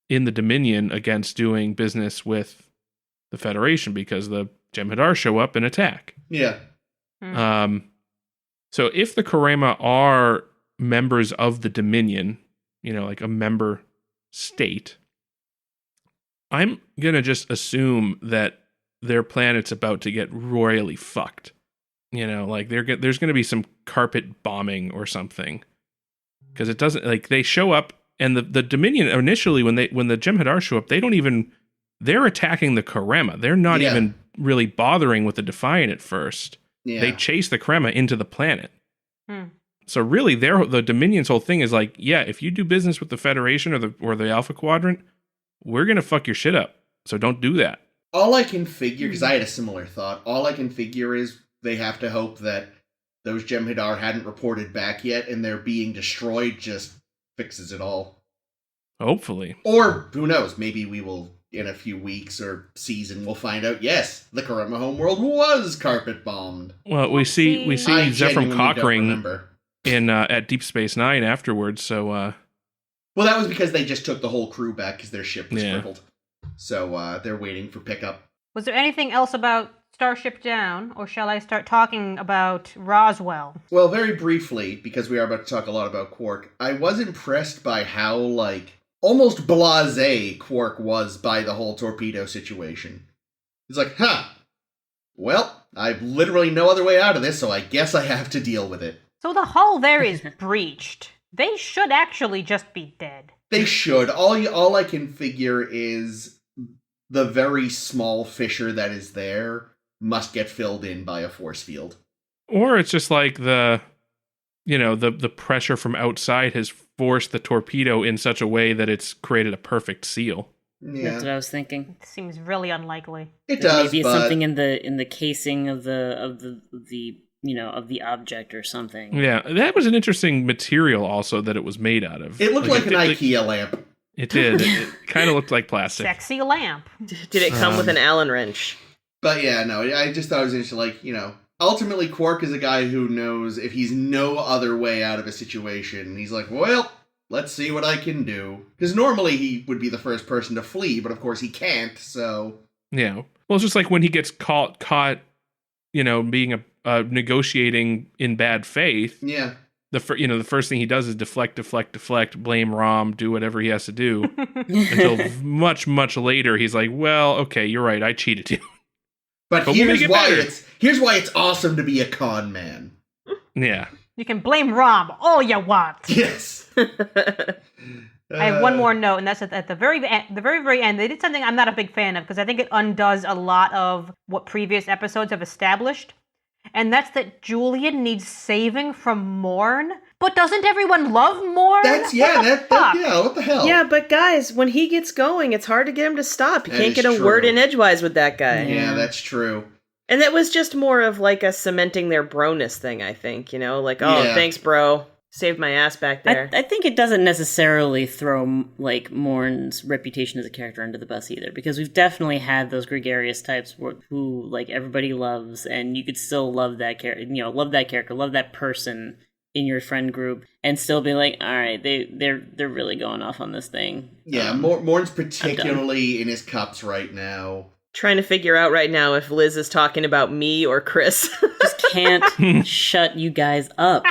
in the Dominion against doing business with the Federation because the Jem'Hadar show up and attack. Yeah. So if the Karema are members of the Dominion, like a member state, I'm going to just assume that their planet's about to get royally fucked. Like there's going to be some carpet bombing or something. Because it doesn't, like, they show up, and the Dominion initially, when the Jem'Hadar show up, they're attacking the Karema. They're not even really bothering with the Defiant at first. Yeah. They chase the Karema into the planet. So really, the Dominion's whole thing is like, yeah, if you do business with the Federation or the Alpha Quadrant, we're gonna fuck your shit up. So don't do that. All I can figure, because I had a similar thought, all I can figure is they have to hope that those Jem'Hadar hadn't reported back yet, and their being destroyed just fixes it all. Hopefully. Or, who knows, maybe we will, in a few weeks or season, we'll find out, yes, the Karema homeworld was carpet bombed. Well, we see Zefram Cochrane at Deep Space Nine afterwards, so... Well, that was because they just took the whole crew back because their ship was crippled. So they're waiting for pickup. Was there anything else about Starship Down, or shall I start talking about Roswell? Well, very briefly, because we are about to talk a lot about Quark, I was impressed by how, almost blasé Quark was by the whole torpedo situation. He's like, well, I've literally no other way out of this, so I guess I have to deal with it. So the hull there is breached. They should actually just be dead. They should. All I can figure is the very small fissure that is there must get filled in by a force field. Or it's just like the pressure from outside has forced the torpedo in such a way that it's created a perfect seal. Yeah. That's what I was thinking. It seems really unlikely. It does. Maybe it's something in the casing of the object or something. Yeah, that was an interesting material also that it was made out of. It looked like an IKEA lamp. It did. It kind of looked like plastic. Sexy lamp. Did it come with an Allen wrench? But yeah, no, I just thought it was interesting, ultimately, Quark is a guy who knows if he's no other way out of a situation, he's like, well, let's see what I can do. Because normally he would be the first person to flee, but of course he can't, so... Yeah. Well, it's just like when he gets caught, being a negotiating in bad faith. Yeah. The first thing he does is deflect, blame Rom, do whatever he has to do. Until much, much later, he's like, well, okay, you're right, I cheated you. But we'll here's make it here's why it's awesome to be a con man. Yeah. You can blame Rom all you want. Yes. I have one more note, and that's at the very end. They did something I'm not a big fan of, because I think it undoes a lot of what previous episodes have established. And that's that Julian needs saving from Morn. But doesn't everyone love Morn? What the hell? Yeah, but guys, when he gets going, it's hard to get him to stop. You That can't is get a true. word in edgewise with that guy. Yeah, that's true. And that was just more of like a cementing their broness thing, I think. Like, oh, Yeah. thanks, bro. Saved my ass back there. I think it doesn't necessarily throw like Morn's reputation as a character under the bus either, because we've definitely had those gregarious types who like everybody loves, and you could still love that character, love that person in your friend group, and still be like, all right, they're really going off on this thing. Yeah, Morn's particularly in his cups right now. Trying to figure out right now if Liz is talking about me or Chris. Just can't shut you guys up.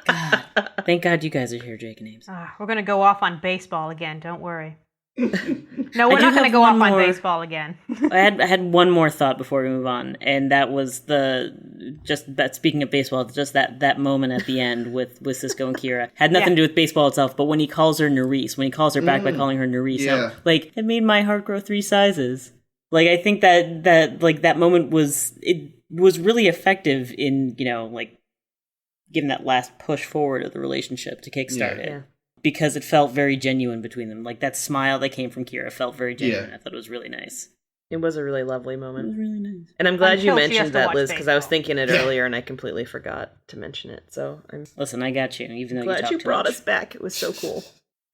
God. Thank God you guys are here, Jake and Ames. We're going to go off on baseball again, don't worry. No, we're I not do going to have go off one on more- baseball again. I had one more thought before we move on, and that was speaking of baseball, just that moment at the end with Cisco and Kira had nothing to do with baseball itself, but when he calls her Nerys, when he calls her back by calling her Nerys, Yeah. it made my heart grow 3 sizes. Like, I think that moment was really effective in, giving that last push forward of the relationship to kickstart it. Yeah. Because it felt very genuine between them. Like, that smile that came from Kira felt very genuine. Yeah. I thought it was really nice. It was a really lovely It was moment. really nice. And I'm glad you Until she has mentioned to that, watch Liz, because I was baseball. thinking it Yeah. earlier and I completely forgot to mention it. So I'm Listen, I got you, even though glad you talked you too brought much. us back. It was so cool.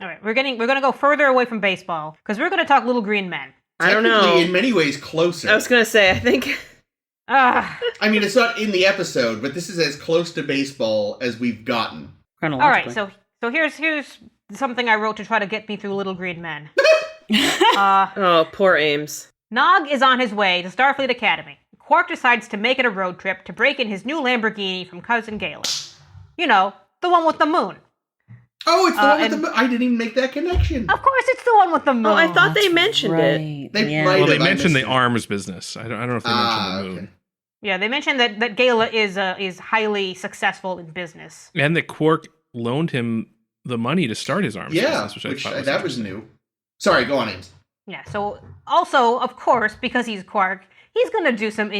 All right, we're going to go further away from baseball, because we're going to talk Little Green Men. I don't know. Technically, in many ways, closer. I was going to say, I think... Ah. I mean, it's not in the episode, but this is as close to baseball as we've gotten. All right, so here's something I wrote to try to get me through Little Green Men. Oh, poor Ames. Nog is on his way to Starfleet Academy. Quark decides to make it a road trip to break in his new Lamborghini from Cousin Gayla. The one with the moon. Oh, it's the one with and- the... I didn't even make that connection. Of course, it's the one with the moon. Oh, I thought they mentioned it. They yeah. might- Well, they have I mentioned the missed it? arms business. I don't know if they mentioned the moon. Okay. Yeah, they mentioned that Gayla is highly successful in business. And that Quark loaned him the money to start his arms Yeah, business, which I thought that was interesting. new. Sorry, go on, Ames. Yeah, so also, of course, because he's Quark, he's going to do some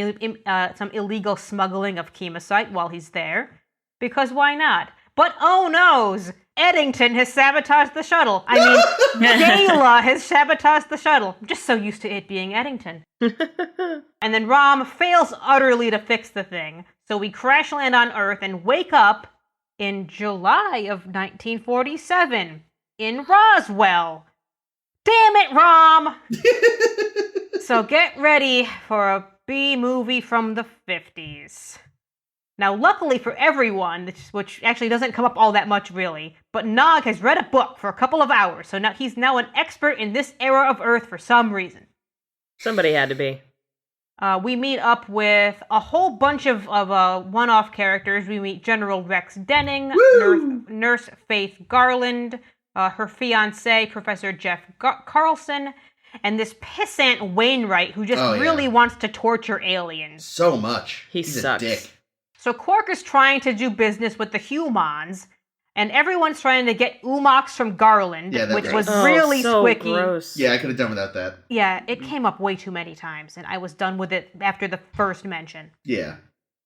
illegal smuggling of chemocyte while he's there. Because why not? But oh noes! Eddington has sabotaged the shuttle. I mean, Gayla has sabotaged the shuttle. I'm just so used to it being Eddington. And then Rom fails utterly to fix the thing, so we crash land on Earth and wake up in July of 1947 in Roswell. Damn it, Rom! So get ready for a B movie from the 50s. Now, luckily for everyone, which actually doesn't come up all that much really, but Nog has read a book for a couple of hours, so now he's now an expert in this era of Earth for some reason. Somebody had to be. We meet up with a whole bunch of one-off characters. We meet General Rex Denning, Nurse Faith Garland, her fiancé, Professor Jeff Carlson, and this pissant Wainwright who just really wants to torture aliens. So much. He He's sucks. a dick. So Quark is trying to do business with the humans, and everyone's trying to get Umox from Garland, Yeah, that which guy. was Oh, really so squicky. gross. Yeah, I could have done without that. Yeah, it came up way too many times, and I was done with it after the first mention. Yeah.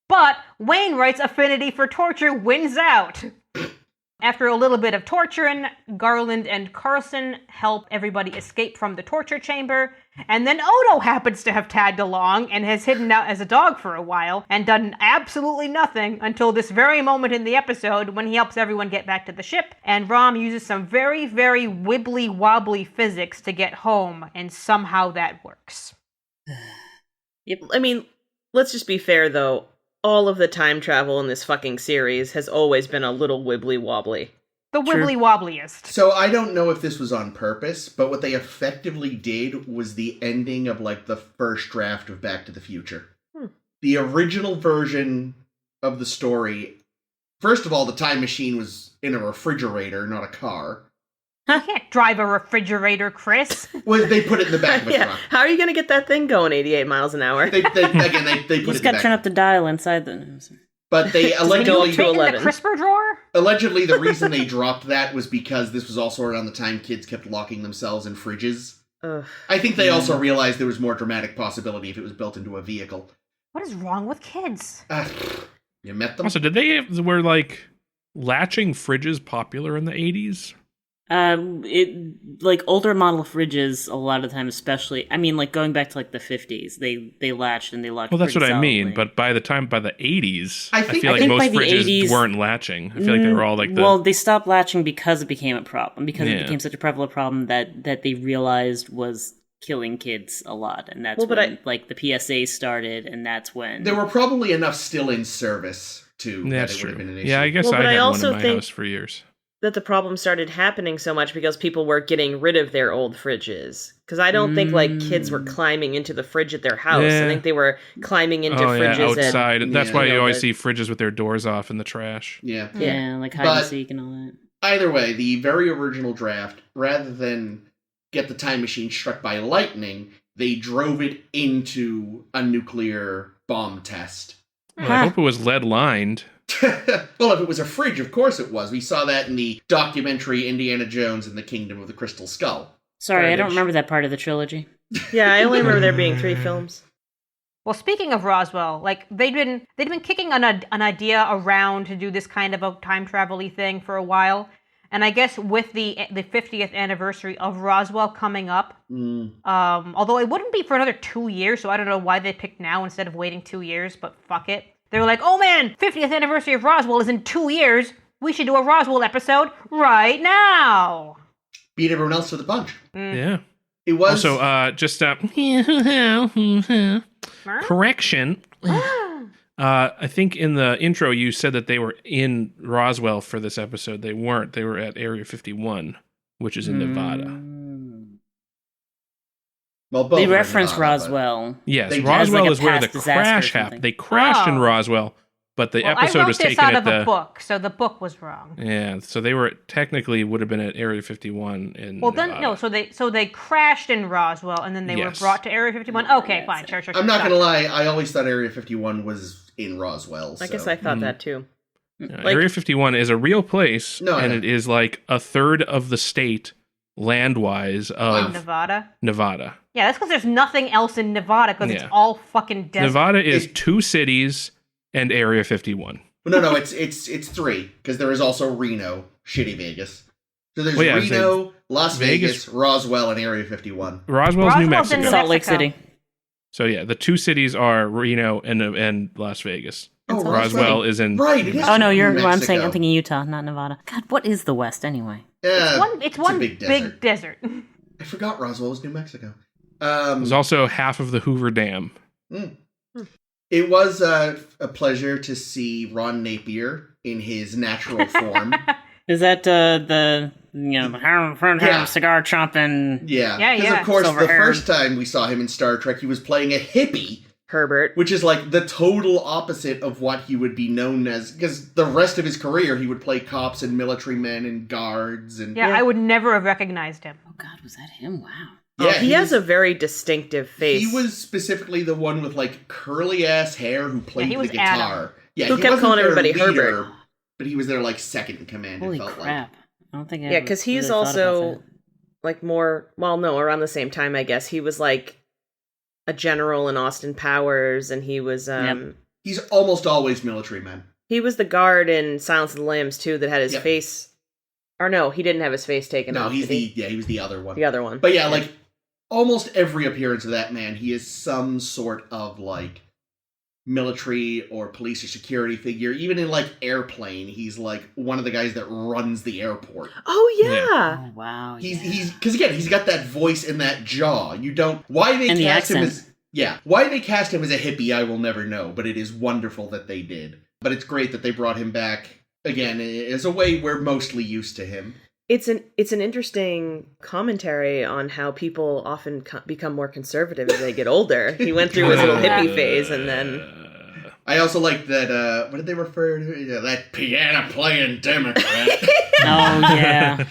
But Wainwright's affinity for torture wins out. After a little bit of torturing, Garland and Carlson help everybody escape from the torture chamber, and then Odo happens to have tagged along and has hidden out as a dog for a while and done absolutely nothing until this very moment in the episode when he helps everyone get back to the ship, and Rom uses some very, very wibbly-wobbly physics to get home, and somehow that works. I mean, let's just be fair, though. all of the time travel in this fucking series has always been a little wibbly wobbly. The wibbly wobbliest. So I don't know if this was on purpose, but what they effectively did was the ending of like the first draft of Back to the Future. The original version of the story, first of all, the time machine was in a refrigerator, not a car. You can't drive a refrigerator, Chris. Well, they put it in the back of a truck. How are you going to get that thing going 88 miles an hour? They put You it just in the gotta back. turn up the dial inside the... But they go allegedly, to Fit in 11. the crisper drawer? allegedly the reason they dropped that was because this was also around the time kids kept locking themselves in fridges. Ugh. I think they also realized there was more dramatic possibility if it was built into a vehicle. What is wrong with kids? You met them? Also, were latching fridges popular in the 80s? Older model fridges, a lot of the time, especially, I mean, like, going back to, like, the 50s, they latched and they locked. Well, that's what pretty I mean, solidly. but by the 80s, I I think- feel I like think most by the fridges 80s weren't latching. I feel like they were all like the... Well, they stopped latching because it became a problem, because Yeah. it became such a prevalent problem that they realized was killing kids a lot, and that's Well, but when, like, the PSA started, and that's when... There were probably enough still in service, too, That's that it would true. have been an issue. Yeah, I guess Well, I but I had one also in my think- house for years. That the problem started happening so much because people were getting rid of their old fridges. Because I don't think, like, kids were climbing into the fridge at their house. Yeah. I think they were climbing into fridges outside. and... That's Yeah. why you know, always the- see fridges with their doors off in the trash. Yeah. Yeah, like hide But- and seek and all that. Either way, the very original draft, rather than get the time machine struck by lightning, they drove it into a nuclear bomb test. Well, I hope it was lead lined. Well, if it was a fridge, of course it was. We saw that in the documentary Indiana Jones and the Kingdom of the Crystal Skull. Sorry, I don't Garbage. remember that part of the trilogy. Yeah, I only remember there being 3 films. Well, speaking of Roswell, like they'd been kicking an idea around to do this kind of a time travel-y thing for a while, and I guess with the 50th anniversary of Roswell coming up, although it wouldn't be for another 2 years, so I don't know why they picked now instead of waiting 2 years, but fuck it. They were like, oh man, 50th anniversary of Roswell is in 2 years. We should do a Roswell episode right now. Beat everyone else to the punch. Yeah. It was... Also, just correction. I think in the intro you said that they were in Roswell for this episode. They weren't. They were at Area 51, which is in Nevada. well, both They were in reference Nevada, but- Roswell. Yes, They- Roswell as, like, a is where the past disaster or crash something. happened. They crashed in Oh. Roswell, but the Well, episode I wrote was this taken out at of the a book, so the book was wrong. Yeah, so they were technically would have been at Area 51 in Well, then Nevada. no. So they crashed in Roswell, and then they Yes. were brought to Area 51. Okay, fine. Sure. I'm not gonna lie, I always thought Area 51 was in Roswell. I guess so- I thought that too. Yeah, Area 51 is a real place, No, I and know. it is like a third of the state land-wise of Nevada. Nevada. Yeah, that's because there's nothing else in Nevada because Yeah. it's all fucking desert. Nevada is It- 2 cities and Area 51. No, it's 3, because there is also Reno, shitty Vegas. So there's Well, yeah, Reno, Las Vegas- Vegas, Roswell, and Area 51. Roswell's New Roswell's in Mexico. New Salt Lake Mexico. City. So yeah, the 2 cities are Reno and Las Vegas. Oh, Roswell is in Right, it is Oh no, New you're. I'm Mexico. saying I'm thinking Utah, not Nevada. God, what is the West anyway? It's one a big desert. I forgot Roswell was New Mexico. There's also half of the Hoover Dam. It was a pleasure to see Ron Napier in his natural form. Is that the Yeah. cigar chomping? Yeah, Yeah, because yeah. of course Silver the hair. first time we saw him in Star Trek, he was playing a hippie, Herbert. which is like the total opposite of what he would be known as. Because the rest of his career, he would play cops and military men and guards and Yeah, I would never have recognized him. Oh God, was that him? Wow. Yeah, he has was- a very distinctive face. He was specifically the one with like curly ass hair who played he the was guitar. Yeah, Who he kept wasn't calling their everybody leader, Herbert. but he was their like second in command. Holy it felt crap! I don't think I Yeah, because he's really thought about also that. like more. Well, no, around the same time, I guess he was like a general in Austin Powers, and he was like. He's almost always military men. he was the guard in Silence of the Lambs too that had his Yep. face. Or no, he didn't have his face taken No, off. he's did he? he was the other one. The other one. But yeah, like almost every appearance of that man, he is some sort of like military or police or security figure. Even in like Airplane, he's like one of the guys that runs the airport. Oh yeah. Oh wow. He's because again, he's got that voice and that jaw. You don't why they And the cast him accent. as Yeah, why they cast him as a hippie, I will never know, but it is wonderful that they did. But it's great that they brought him back, again, as a way we're mostly used to him. It's an interesting commentary on how people often become more conservative as they get older. He went through his little hippie phase, and then... I also like that, what did they refer to? Yeah, that piano-playing Democrat. Oh, yeah.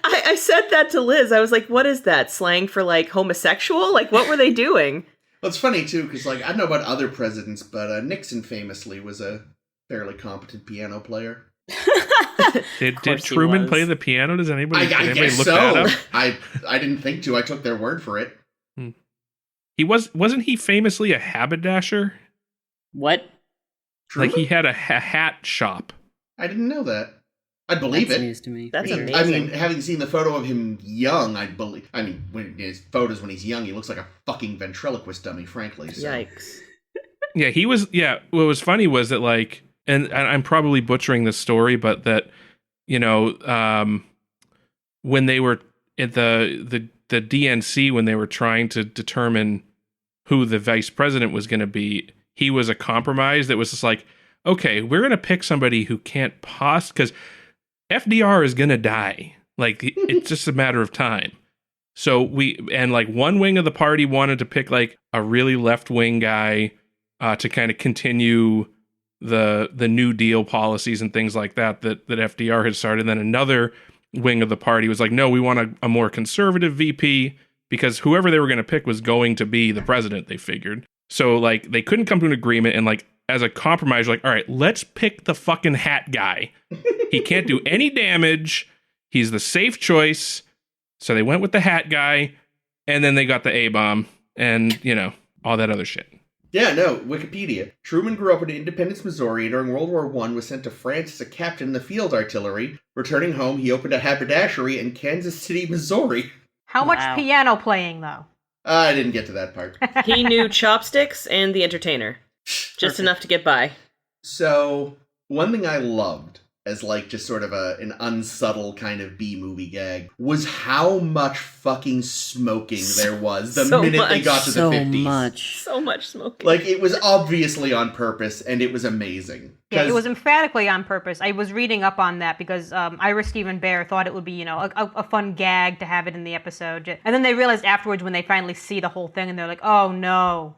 I said that to Liz. I was like, what is that? Slang for, like, homosexual? Like, what were they doing? Well, it's funny, too, because, like, I don't know about other presidents, but Nixon famously was a fairly competent piano player. Did Truman play the piano? Does anybody, I guess look so. that up? I didn't think to. I took their word for it. Wasn't he famously a haberdasher? What? Truman? Like he had a hat shop. I didn't know that. I'd believe That's it. news to me. That's amazing. I mean, having seen the photo of him young, I'd believe. I mean, his photos when he's young, he looks like a fucking ventriloquist dummy, frankly. So. Yikes. Yeah, he was. Yeah, what was funny was that, like, and I'm probably butchering this story, but that, you know, when they were at the DNC, when they were trying to determine who the vice president was going to be, he was a compromise that was just like, okay, we're going to pick somebody who can't because FDR is going to die. Like, it's just a matter of time. So like one wing of the party wanted to pick like a really left-wing guy to kind of continue the New Deal policies and things like that FDR had started. And then another wing of the party was like, no, we want a more conservative VP, because whoever they were going to pick was going to be the president, they figured. So, like, they couldn't come to an agreement, and, like, as a compromise, like, all right, let's pick the fucking hat guy. He can't do any damage. He's the safe choice. So they went with the hat guy, and then they got the A-bomb, and, you know, all that other shit. Yeah, no, Wikipedia. Truman grew up in Independence, Missouri, and during World War I was sent to France as a captain in the field artillery. Returning home, he opened a haberdashery in Kansas City, Missouri. How much piano playing, though? I didn't get to that part. He knew Chopsticks and The Entertainer. Just enough to get by. So, one thing I loved as, like, just sort of an unsubtle kind of B-movie gag was how much fucking smoking there was the minute they got to the 50s. So much smoking. Like, it was obviously on purpose, and it was amazing. Yeah, it was emphatically on purpose. I was reading up on that because Ira Stephen Bear thought it would be, you know, a fun gag to have it in the episode. And then they realized afterwards when they finally see the whole thing, and they're like, oh no.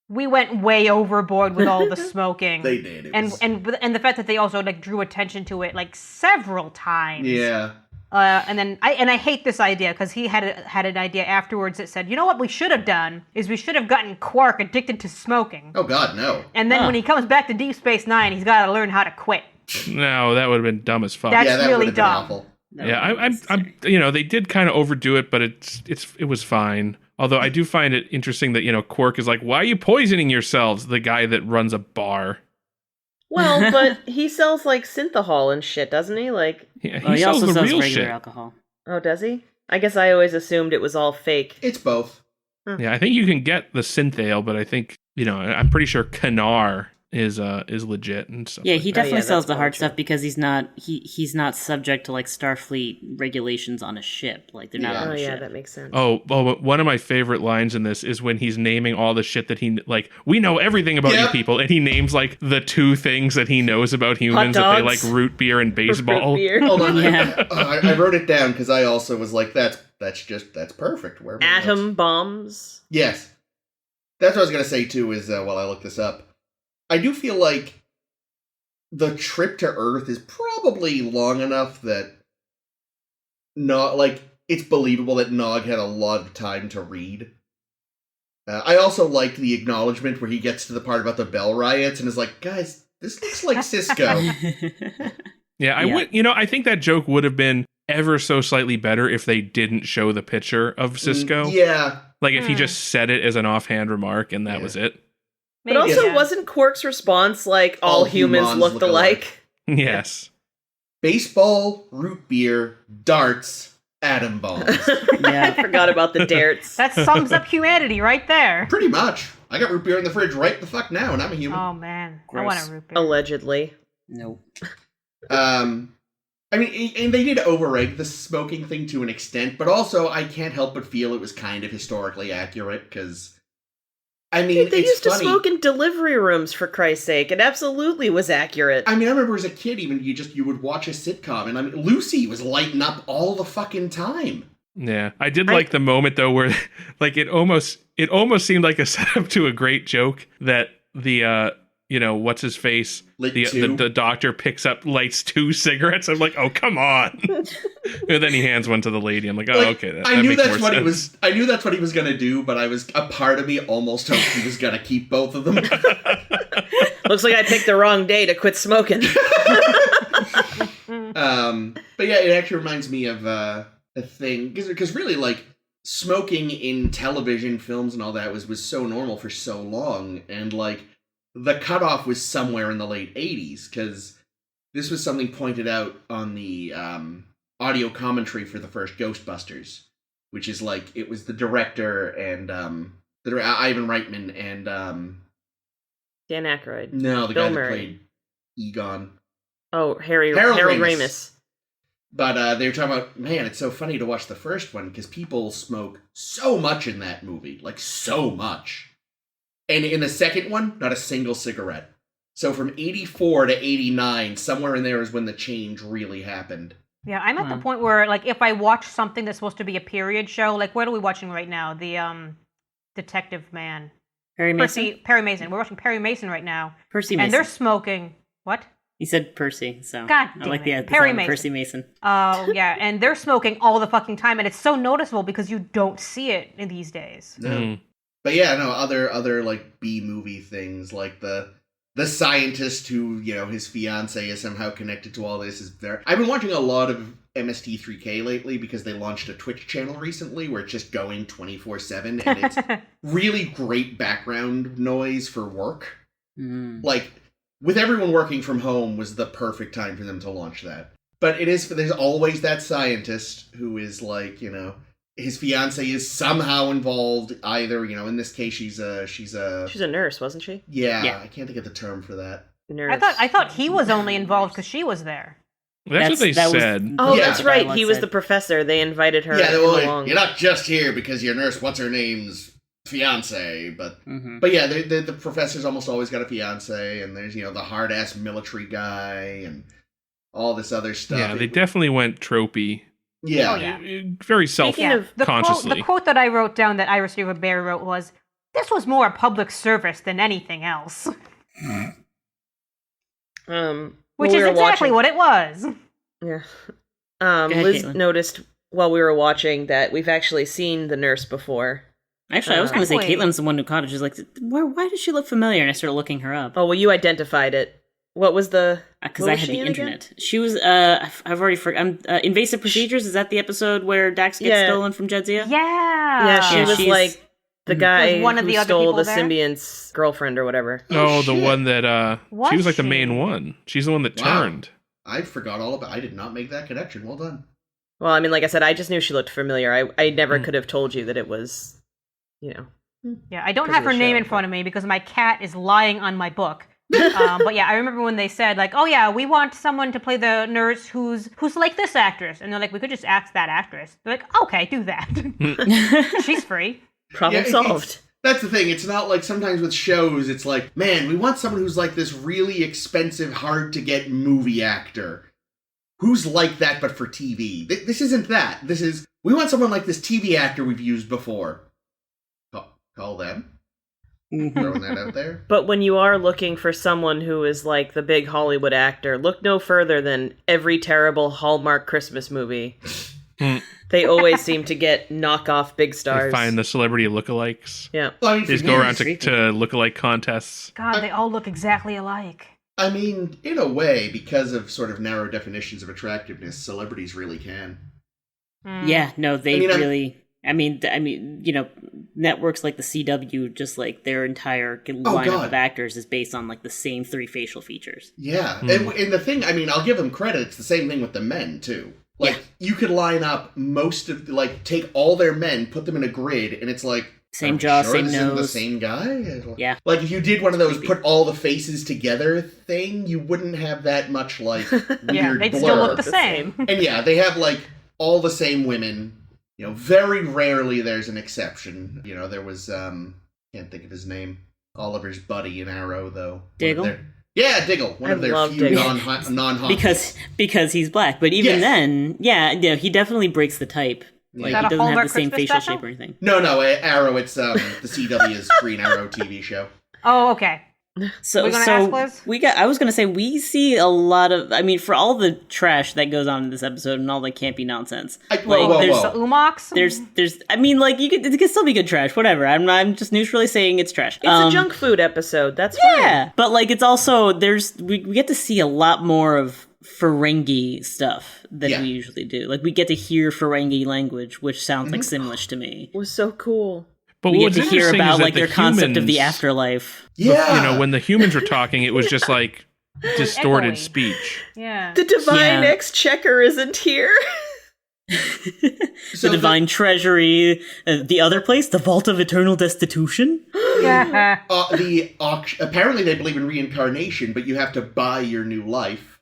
We went way overboard with all the smoking. They did. And the fact that they also like drew attention to it like several times. Yeah. And I hate this idea because he had an idea afterwards that said, you know what we should have done is we should have gotten Quark addicted to smoking. Oh God, no. And then when he comes back to Deep Space Nine, he's got to learn how to quit. No, that would have been dumb as fuck. That's that really would have been dumb. awful. Yeah, I'm you know, they did kind of overdo it, but it was fine. Although I do find it interesting that, you know, Quark is like, why are you poisoning yourselves? The guy that runs a bar. Well, but he sells, like, synthahol and shit, doesn't he? Like, Yeah, he sells also the sells real regular shit. alcohol. oh, does he? I guess I always assumed it was all fake. It's both. Yeah, I think you can get the synth ale, but I think, you know, I'm pretty sure Canar is legit and stuff. Yeah, like he that. definitely that's sells the probably hard true. stuff because he's not subject to like Starfleet regulations on a ship. Like they're not Yeah. on Oh, a yeah, ship. that makes sense. Oh, but one of my favorite lines in this is when he's naming all the shit that he, like, we know everything about you Yep. people, and he names, like, the two things that he knows about humans, that they like dogs. root beer and baseball. Root beer. Hold on. Yeah. I wrote it down because I also was like, that's perfect. Where are my Atom notes? bombs. Yes. That's what I was going to say, too, is while I look this up. I do feel like the trip to Earth is probably long enough that it's believable that Nog had a lot of time to read. I also liked the acknowledgement where he gets to the part about the Bell riots and is like, guys, this looks like Cisco. Yeah, I think that joke would have been ever so slightly better if they didn't show the picture of Cisco. Yeah. Like, if he just said it as an offhand remark and that Yeah. was it. But Maybe, also, yeah. wasn't Quark's response like, all humans looked alike? Yes. Baseball, root beer, darts, atom bombs. I Yeah. forgot about the darts. That sums up humanity right there. Pretty much. I got root beer in the fridge right the fuck now, and I'm a human. Oh man, I Gross. want a root beer. Allegedly. Nope. I mean, and they did over-egg the smoking thing to an extent, but also I can't help but feel it was kind of historically accurate, because, I mean, Dude, they it's used to funny. smoke in delivery rooms, for Christ's sake. It absolutely was accurate. I mean, I remember as a kid, even, you would watch a sitcom, and I mean, Lucy was lighting up all the fucking time. Yeah, I did like the moment though where, like, it almost seemed like a setup to a great joke that the what's his face, the doctor lights 2 cigarettes. I'm like, oh come on, and then he hands one to the lady. I'm like, oh okay, that I knew makes that's more what sense. he was. I knew that's what he was gonna do, but a part of me almost hoped he was gonna keep both of them. Looks like I picked the wrong day to quit smoking. But yeah, it actually reminds me of a thing, because really, like, smoking in television, films, and all that was so normal for so long, and like the cutoff was somewhere in the late 80s, because this was something pointed out on the audio commentary for the first Ghostbusters, which is like, it was the director and Ivan Reitman and Dan Aykroyd. no, the Bill guy that Murray. played Egon. Oh, Harold Ramis. Ramis. But they were talking about, man, it's so funny to watch the first one because people smoke so much in that movie. Like, so much. And in the second one, not a single cigarette. So from 84 to 89, somewhere in there is when the change really happened. Yeah, I'm at the point where, like, if I watch something that's supposed to be a period show, like, what are we watching right now? The Detective Man. Perry Mason? Perry Mason. We're watching Perry Mason right now. Percy Mason. And they're smoking... What? He said Percy, so God I damn like it. the Perry sound of Mason. Percy Mason. Oh, yeah, and they're smoking all the fucking time, and it's so noticeable because you don't see it in these days. No. But yeah, no, other like B-movie things, like the scientist who, his fiance is somehow connected to all this is there. I've been watching a lot of MST3K lately because they launched a Twitch channel recently where it's just going 24/7, and it's really great background noise for work. Like, with everyone working from home was the perfect time for them to launch that. But there's always that scientist who is like, his fiance is somehow involved, either, in this case she's a She's a nurse, wasn't she? yeah, I can't think of the term for that. Nurse. I thought he was only involved because she was there. That's what they said. Oh, Yeah. that's right. He was said. the professor. They invited her Yeah, along. you're not just here because your nurse, what's her name's fiance, but yeah, the professor's almost always got a fiance, and there's, the hard-ass military guy, and all this other stuff. Yeah, they definitely went tropey. Yeah. Oh, yeah. Very Speaking of- self-consciously. The quote that I wrote down that Iris Riva Bear wrote was, "This was more a public service than anything else." Which is exactly what it was. Yeah. ahead, Liz Caitlin. noticed while we were watching that we've actually seen the nurse before. Actually, I was going to say Exactly. Caitlin's the one who caught it. She's like, why does she look familiar? And I started looking her up. Oh, well, you identified it. What was the... Because what I was had she the in again? internet. She was, I've already forgotten. Invasive Procedures, is that the episode where Dax gets Yeah. stolen from Jedzia? Yeah. Yeah, she was she's- like the guy Was one of who the other stole people the there? symbiont's girlfriend or whatever. Oh, the shit. one that, Was she was like the she? main one. She's the one that Wow. turned. I forgot all about. I did not make that connection. Well done. Well, I mean, like I said, I just knew she looked familiar. I never could have told you that it was, Yeah, I don't 'Cause have of her the name show, in front of me because my cat is lying on my book. But yeah, I remember when they said, like, "Oh yeah, we want someone to play the nurse who's like this actress," and they're like, "We could just ask that actress." They're like, "Okay, do that. She's free." problem Yeah, solved. That's the thing. It's not like sometimes with shows, it's like, man, we want someone who's like this really expensive, hard-to-get movie actor. Who's like that but for TV? This isn't that. This is, we want someone like this TV actor we've used before. Call them. Throwing that out there. But when you are looking for someone who is like the big Hollywood actor, look no further than every terrible Hallmark Christmas movie. They always seem to get knockoff big They stars. find the celebrity lookalikes. Yeah. Well, I mean, They just for go me, around to lookalike contests. God, they all look exactly alike. I mean, in a way, because of sort of narrow definitions of attractiveness, celebrities really can. Yeah, no, they I mean, really... I mean, networks like the CW, just like their entire lineup God. of actors is based on like the same 3 facial features. Yeah, and the thing, I mean, I'll give them credit, it's the same thing with the men, too. Like, you could line up most of, like, take all their men, put them in a grid, and it's like, Same I'm jaw, sure same this isn't nose. the same guy. Yeah. Like if you did one of those Creepy. put all the faces together thing, you wouldn't have that much like weird Yeah, they'd blur. still look the The same. And yeah, they have like all the same women. You know, very rarely there's an exception. You know, there was can't think of his name. Oliver's buddy in Arrow though. Diggle? Yeah, Diggle. One I of their love few Diggle. non-honkies. Because he's black. But even Yes. then, yeah, he definitely breaks the type. Like Is that he a doesn't have Hallmark the same Christmas facial special? shape or anything. No, Arrow. It's the CW's Green Arrow TV show. Oh, okay. So, We're gonna ask Liz? I was gonna say we see a lot of. I mean, for all the trash that goes on in this episode and all the campy nonsense, Whoa. The Umox? there's. I mean, like it can still be good trash. Whatever. I'm just neutrally saying it's trash. It's a junk food episode. That's fine. Yeah, but like it's also we get to see a lot more of Ferengi stuff than Yeah. we usually do. Like we get to hear Ferengi language, which sounds like Simlish to me. It was so cool. But We get what's to hear interesting is about that like the their concept of the humans- afterlife. Yeah. You know, when the humans were talking, it was just like distorted Echoey. speech. Yeah. The Divine Yeah. Exchequer isn't here. The divine treasury, the other place, the vault of eternal destitution. Yeah. Apparently they believe in reincarnation, but you have to buy your new life.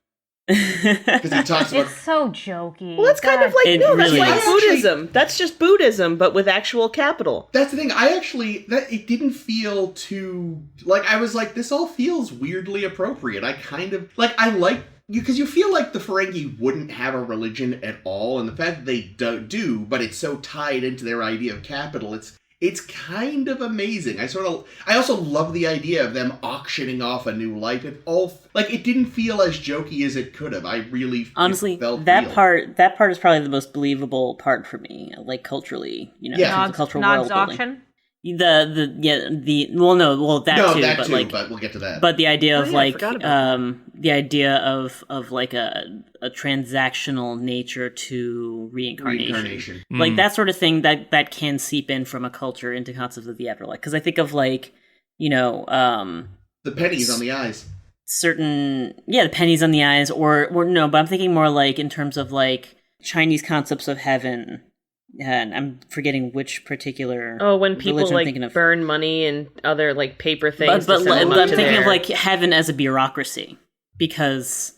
Because he talks about It's so jokey. Well, that's kind of like It no, that's really like is. Buddhism. That's just Buddhism, but with actual capital. that's the thing. It didn't feel too like I was like this all feels weirdly appropriate. I kind of like I like you because you feel like the Ferengi wouldn't have a religion at all, and the fact that they do, but it's so tied into their idea of capital. It's kind of amazing. I also love the idea of them auctioning off a new life. It didn't feel as jokey as it could have. I really Honestly, felt that real. part is probably the most believable part for me, like culturally, in terms of Nog's, cultural Nog's world building. auction? That too, but but we'll get to that. but the idea of Oh, yeah, I forgot about the idea of like a transactional nature to reincarnation. Like that sort of thing that can seep in from a culture into concepts of the afterlife. Because I think of like, the pennies on the eyes. the pennies on the eyes, or no, but I'm thinking more like in terms of like Chinese concepts of heaven. And I'm forgetting which particular. Oh, when people religion I'm like thinking of. burn money and other like paper things. But to sell them I'm up to thinking of their- like heaven as a bureaucracy, because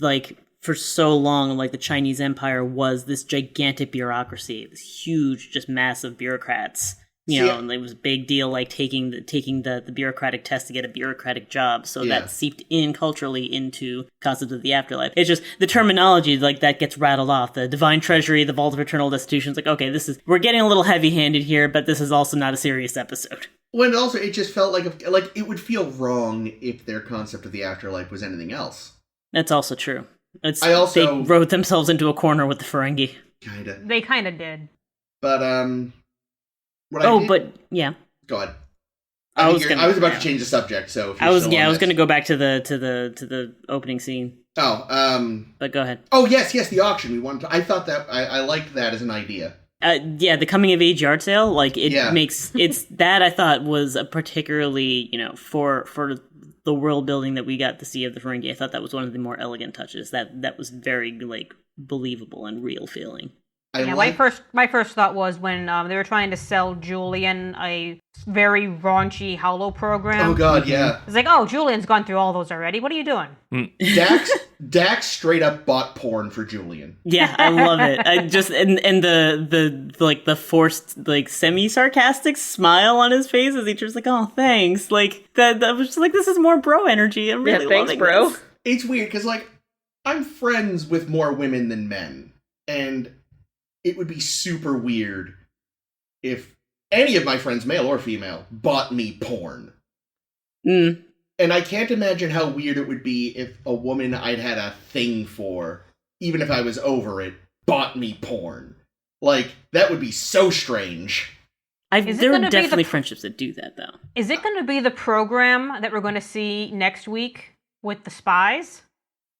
like for so long, like the Chinese Empire was this gigantic bureaucracy, this huge, just massive bureaucrats. And it was a big deal, like taking the bureaucratic test to get a bureaucratic job. So Yeah. that seeped in culturally into concepts of the afterlife. It's just the terminology like that gets rattled off. The divine treasury, the vault of eternal destitution. It's like, okay, we're getting a little heavy-handed here, but this is also not a serious episode. When also it just felt like it would feel wrong if their concept of the afterlife was anything else. That's also true. They wrote themselves into a corner with the Ferengi. Kinda. They kind of did. But Yeah. Go ahead. I was about to change the subject, so if you're I was still on this. going to go back to the opening scene. But go ahead. Oh yes, the auction. I thought that I liked that as an idea. The coming of age yard sale, like Yeah. it's that I thought was a particularly, for the world building that we got to see of the Ferengi, I thought that was one of the more elegant touches. That was very like believable and real feeling. My first thought was when they were trying to sell Julian a very raunchy Holo program. Oh god, yeah. It's like, oh, Julian's gone through all those already. What are you doing? Dax straight up bought porn for Julian. Yeah, I love it. I just and the forced like semi sarcastic smile on his face as he just like, oh, thanks. Like that was just like, this is more bro energy. I'm really thanks, loving bro. this. It's weird because like I'm friends with more women than men, and it would be super weird if any of my friends, male or female, bought me porn. Mm. And I can't imagine how weird it would be if a woman I'd had a thing for, even if I was over it, bought me porn. Like, that would be so strange. There are definitely friendships that do that, though. Is it going to be the program that we're going to see next week with the spies?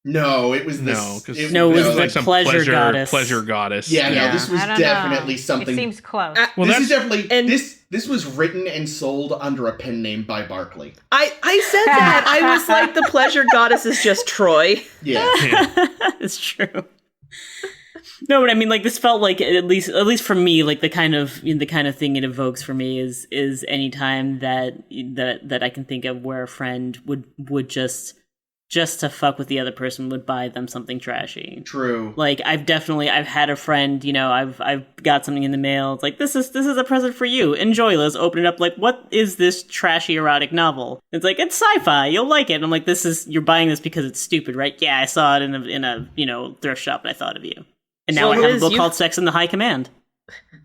No, it was this. It was like the some pleasure goddess. Pleasure goddess. Yeah, Yeah. no, this was I don't definitely know. something. It seems close. Well, this is that's- definitely and- this was written and sold under a pen name by Barkley. I said that. I was like, the pleasure goddess is just Troy. Yeah. Yeah. It's true. No, but I mean, like, this felt like, at least for me, like the kind of thing it evokes for me is any time that I can think of where a friend would just to fuck with the other person would buy them something trashy. True. Like, I've had a friend, you know, I've got something in the mail. It's like, this is a present for you. Enjoy. Let's open it up. Like, what is this trashy erotic novel? It's like, it's sci-fi. You'll like it. And I'm like, you're buying this because it's stupid, right? Yeah, I saw it in a you know, thrift shop and I thought of you. And now I have a book called Sex in the High Command.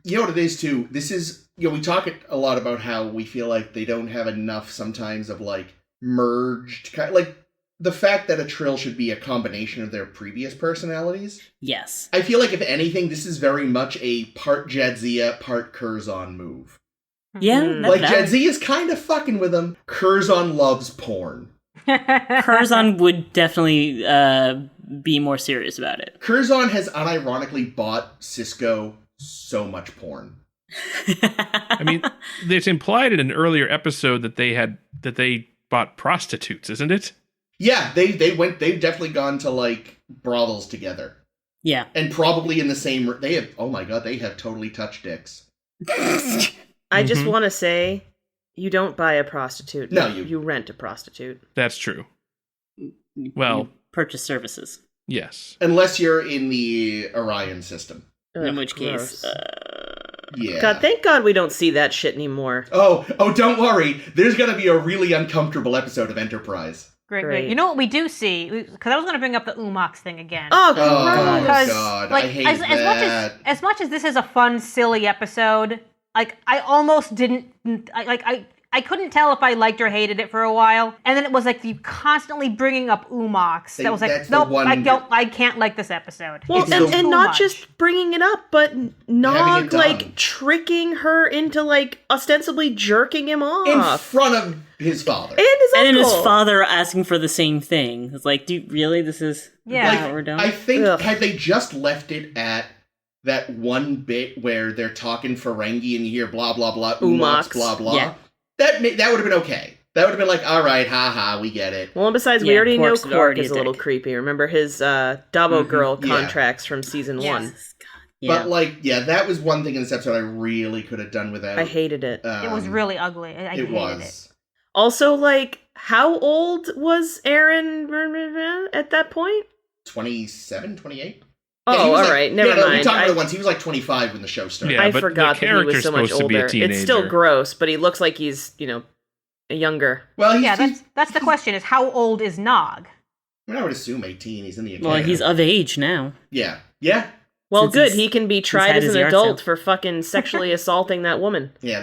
You know what it is too? This is, you know, we talk a lot about how we feel like they don't have enough sometimes of like merged like the fact that a Trill should be a combination of their previous personalities. Yes. I feel like, if anything, this is very much a part Jadzia, part Curzon move. Yeah. Like, Jadzia's kind of fucking with him. Curzon loves porn. Curzon would definitely be more serious about it. Curzon has unironically bought Sisko so much porn. I mean, it's implied in an earlier episode that they bought prostitutes, isn't it? Yeah, they've definitely gone to, like, brothels together. Yeah. And probably in the same, they have totally touched dicks. I just want to say, you don't buy a prostitute. No, you rent a prostitute. That's true. Well, You purchase services. yes. Unless you're in the Orion system. In which case, Yeah. God, thank God we don't see that shit anymore. Oh, don't worry. There's gonna be a really uncomfortable episode of Enterprise. Great. You know what we do see? Because I was going to bring up the Umox thing again. Oh, Oh, gross. God. Like, I hate that. As much as this is a fun, silly episode, like, I almost didn't... I couldn't tell if I liked or hated it for a while, and then it was like you constantly bringing up Umox. That was like, nope, I can't like this episode. Well, and not just bringing it up, but Nog, like, done. tricking her into, like, ostensibly jerking him off. in front of his father. And his and then uncle. his father asking for the same thing. It's like, do really? This is what we're doing? I think Ugh. had they just left it at that one bit where they're talking Ferengi and you hear blah blah blah, Umox, blah blah, Yeah. that would have been okay. That would have been like, all right, haha, we get it. Well, and besides, we Yeah, already know Quark's Quark already is a a little dick. creepy. Remember his Dabo Girl Yeah. contracts from season 1? Yes. God. Yeah. But like, yeah, that was one thing in this episode I really could have done without. I hated it. It was really ugly. I hated it. Also, like, how old was Aaron at that point? 27, 28? Oh, Yeah, he was all like- right, never yeah, no, we mind. talked about it once. He was like 25 when the show started. Yeah, I but forgot the that he was character's so much supposed to be a older. It's still teenager. gross, but he looks like he's, younger. Well, That's the question: is how old is Nog? I would assume 18. He's in the Well, academy. he's of age now. Yeah. Well, Since good. he's- He can be tried had as his an yard adult sale. for fucking sexually assaulting that woman. Yeah,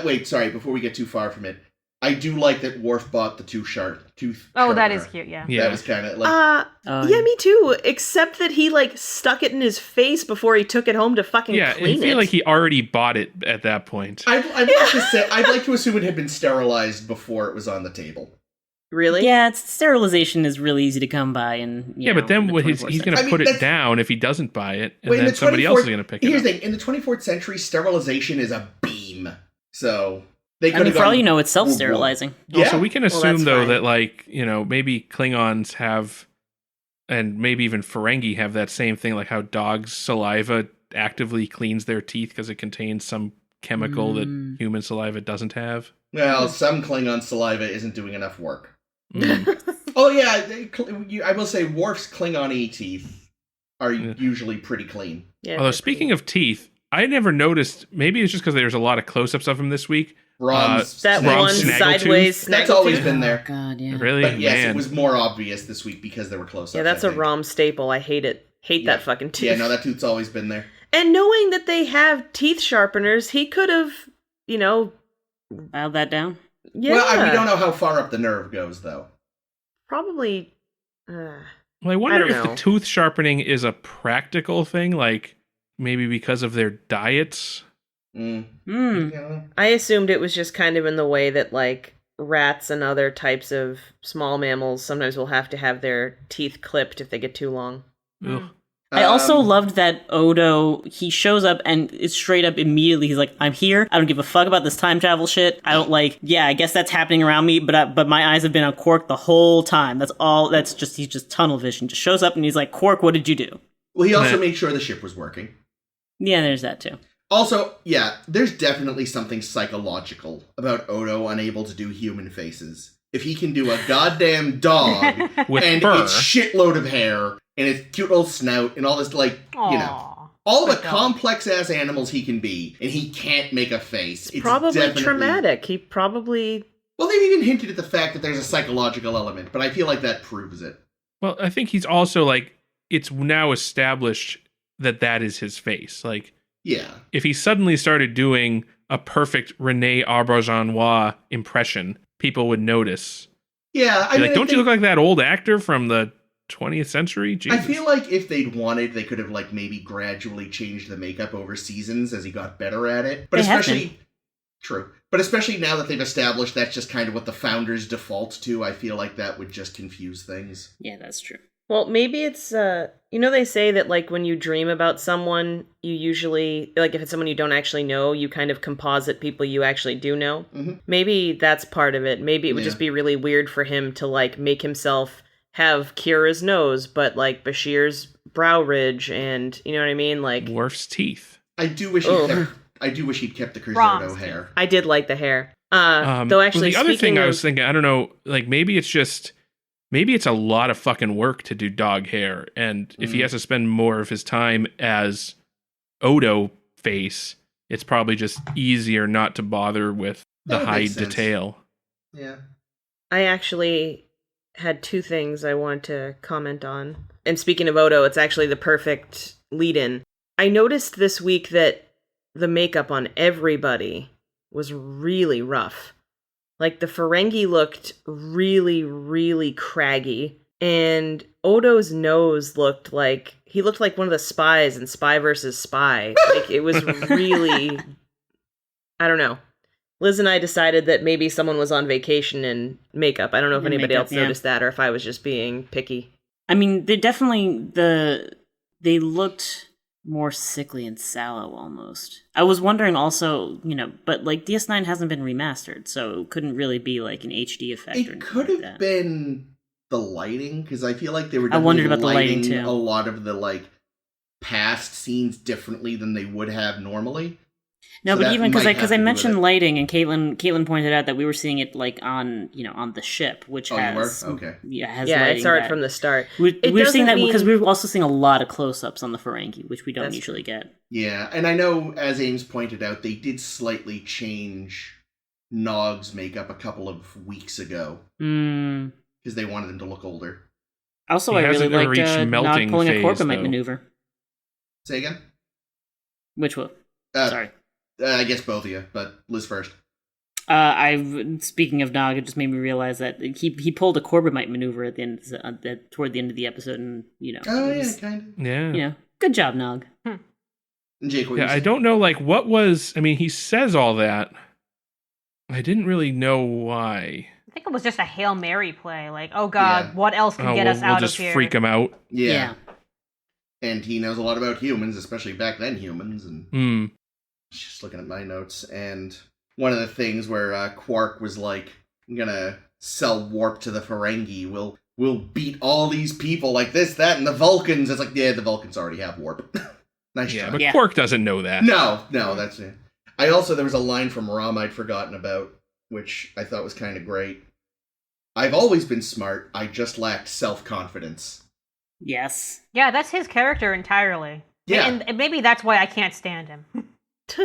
wait, sorry, before we get too far from it. I do like that Worf bought the tooth Oh, that sharpener. is cute. Yeah. Yeah. That was kind of like... Yeah, me too. Except that he, like, stuck it in his face before he took it home to fucking Yeah, clean I feel it. like he already bought it at that point. I'd like to assume it had been sterilized before it was on the table. Really? Yeah, sterilization is really easy to come by, and Yeah, but then he's going to put it that's- down if he doesn't buy it, and Wait, in then the somebody else is 24th going to pick it Here's up. the thing, in the 24th century, sterilization is a beam. So, they could I mean, have for gone... all you know, it's self-sterilizing. Yeah. Also, we can Well, assume, that's though, fine. that, like, maybe Klingons have, and maybe even Ferengi have that same thing, like how dogs' saliva actively cleans their teeth because it contains some chemical that human saliva doesn't have. Well, some Klingon saliva isn't doing enough work. Mm. Oh, yeah, I will say Worf's Klingon-y teeth are usually pretty clean. Yeah, Although, speaking of teeth, I never noticed, maybe it's just because there's a lot of close-ups of him this week. Rom's that Rom one Snaggletooth? sideways That's snaggletooth. always been there. God, yeah. Really? But yes, Man. it was more obvious this week because there were close-ups. Yeah, that's I a think. Rom staple. I hate it. Hate Yeah. that fucking tooth. Yeah, no, that tooth's always been there. And knowing that they have teeth sharpeners, he could have, Dial that down. yeah. Well, we don't know how far up the nerve goes, though. Probably. Well, I wonder don't if know. the tooth sharpening is a practical thing, like maybe because of their diets. Mm. Hmm. I don't know. I assumed it was just kind of in the way that, like, rats and other types of small mammals sometimes will have to have their teeth clipped if they get too long. Ugh. I also Um, loved that Odo, he shows up and it's straight up immediately, he's like, I'm here, I don't give a fuck about this time travel shit, I don't I guess that's happening around me, but my eyes have been on Quark the whole time, he's just tunnel vision, just shows up and he's like, Quark, what did you do? Well, he also made sure the ship was working. Yeah, there's that too. Also, yeah, there's definitely something psychological about Odo unable to do human faces. If he can do a goddamn dog With and fur. its shitload of hair and its cute little snout and all this, like, you know, all the good dog. complex-ass animals he can be, and he can't make a face. It's Probably definitely traumatic. He probably... Well, they've even hinted at the fact that there's a psychological element, but I feel like that proves it. Well, I think he's also like, it's now established that is his face. Like, Yeah. if he suddenly started doing a perfect Rene Auberjonois impression, people would notice. Yeah, I Be mean, like, don't you look like that old actor from the 20th century? Jesus. I feel like if they'd wanted, they could have, like, maybe gradually changed the makeup over seasons as he got better at it. But They have especially... True. But especially now that they've established that's just kind of what the founders default to, I feel like that would just confuse things. Yeah, that's true. Well, maybe it's, you know, they say that, like, when you dream about someone, you usually, like, if it's someone you don't actually know, you kind of composite people you actually do know. Mhm. Maybe that's part of it. Maybe it would Yeah. just be really weird for him to, like, make himself have Kira's nose, but, like, Bashir's brow ridge, and, you know what I mean? Like, Worf's teeth. I do wish he'd kept the Bronze. Crusoe hair. I did like the hair. Though, actually, the other thing speaking I of- was thinking, I don't know, like maybe it's a lot of fucking work to do dog hair, and if he has to spend more of his time as Odo face, it's probably just easier not to bother with the That would make hide sense. detail. Yeah. I actually had two things I wanted to comment on. And speaking of Odo, it's actually the perfect lead-in. I noticed this week that the makeup on everybody was really rough. Like, the Ferengi looked really, really craggy. And Odo's nose looked like one of the spies in Spy vs. Spy. Like, it was really... I don't know. Liz and I decided that maybe someone was on vacation in makeup. I don't know if In anybody makeup, else yeah. noticed that or if I was just being picky. I mean, they definitely they looked more sickly and sallow almost. I was wondering also, you know, but like DS9 hasn't been remastered, so it couldn't really be like an HD effect. or It anything could like have that. been the lighting, because I feel like they were I wondered definitely about the lighting, too. a lot of the, like, past scenes differently than they would have normally. No, So but that even might have because to I do with mentioned it. lighting, and Caitlin pointed out that we were seeing it like on the ship, which Oh, you has were? Okay. has Yeah, lighting it started that- from the start. We It were seeing doesn't that because mean- we were also seeing a lot of close-ups on the Ferengi, which we don't That's usually get. Yeah, and I know, as Ames pointed out, they did slightly change Nog's makeup a couple of weeks ago, Mm. because they wanted him to look older. Also, He I really hasn't liked reached Nog melting pulling a phase, Corbomite though. maneuver. Say again? Which one? Uh, Sorry. I guess both of you, but Liz first. Speaking of Nog, it just made me realize that he pulled a Corbomite maneuver at the end toward the end of the episode, and Oh, it yeah, was, kind of. Yeah. good job, Nog. And Jake, what Yeah, you I saying? don't know, like, what was... I mean, he says all that. I didn't really know why. I think it was just a Hail Mary play. Like, oh god, Yeah. what else can Oh, get us we'll out just of here? freak him out. Yeah. And he knows a lot about humans, especially back then humans, and Hmm. just looking at my notes, and one of the things where Quark was like, I'm gonna sell warp to the Ferengi, we'll beat all these people like this, that, and the Vulcans. It's like, yeah, the Vulcans already have warp. Nice Yeah, try. but Yeah. Quark doesn't know that. No, that's it. I also, there was a line from Rom I'd forgotten about, which I thought was kind of great. I've always been smart, I just lacked self-confidence. Yes. Yeah, that's his character entirely. Yeah. And maybe that's why I can't stand him.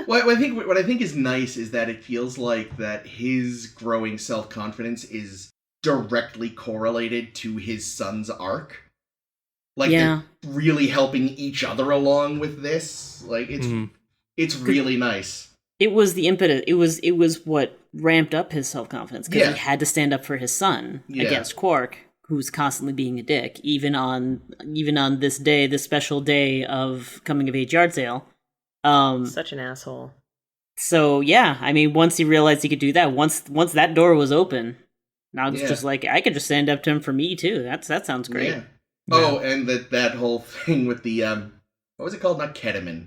What I think is nice is that it feels like that his growing self-confidence is directly correlated to his son's arc. Like, Yeah. they're really helping each other along with this. Like, it's really nice. It was the impetus. It was what ramped up his self-confidence because Yeah. he had to stand up for his son Yeah. against Quark, who's constantly being a dick, even on this day, this special day of coming of age yard sale. Such an asshole. So yeah, I mean, once he realized he could do that, once that door was open, now it's Yeah. just like I could just stand up to him for me too. That sounds great. Yeah. Oh, and that whole thing with the what was it called? Not ketamine.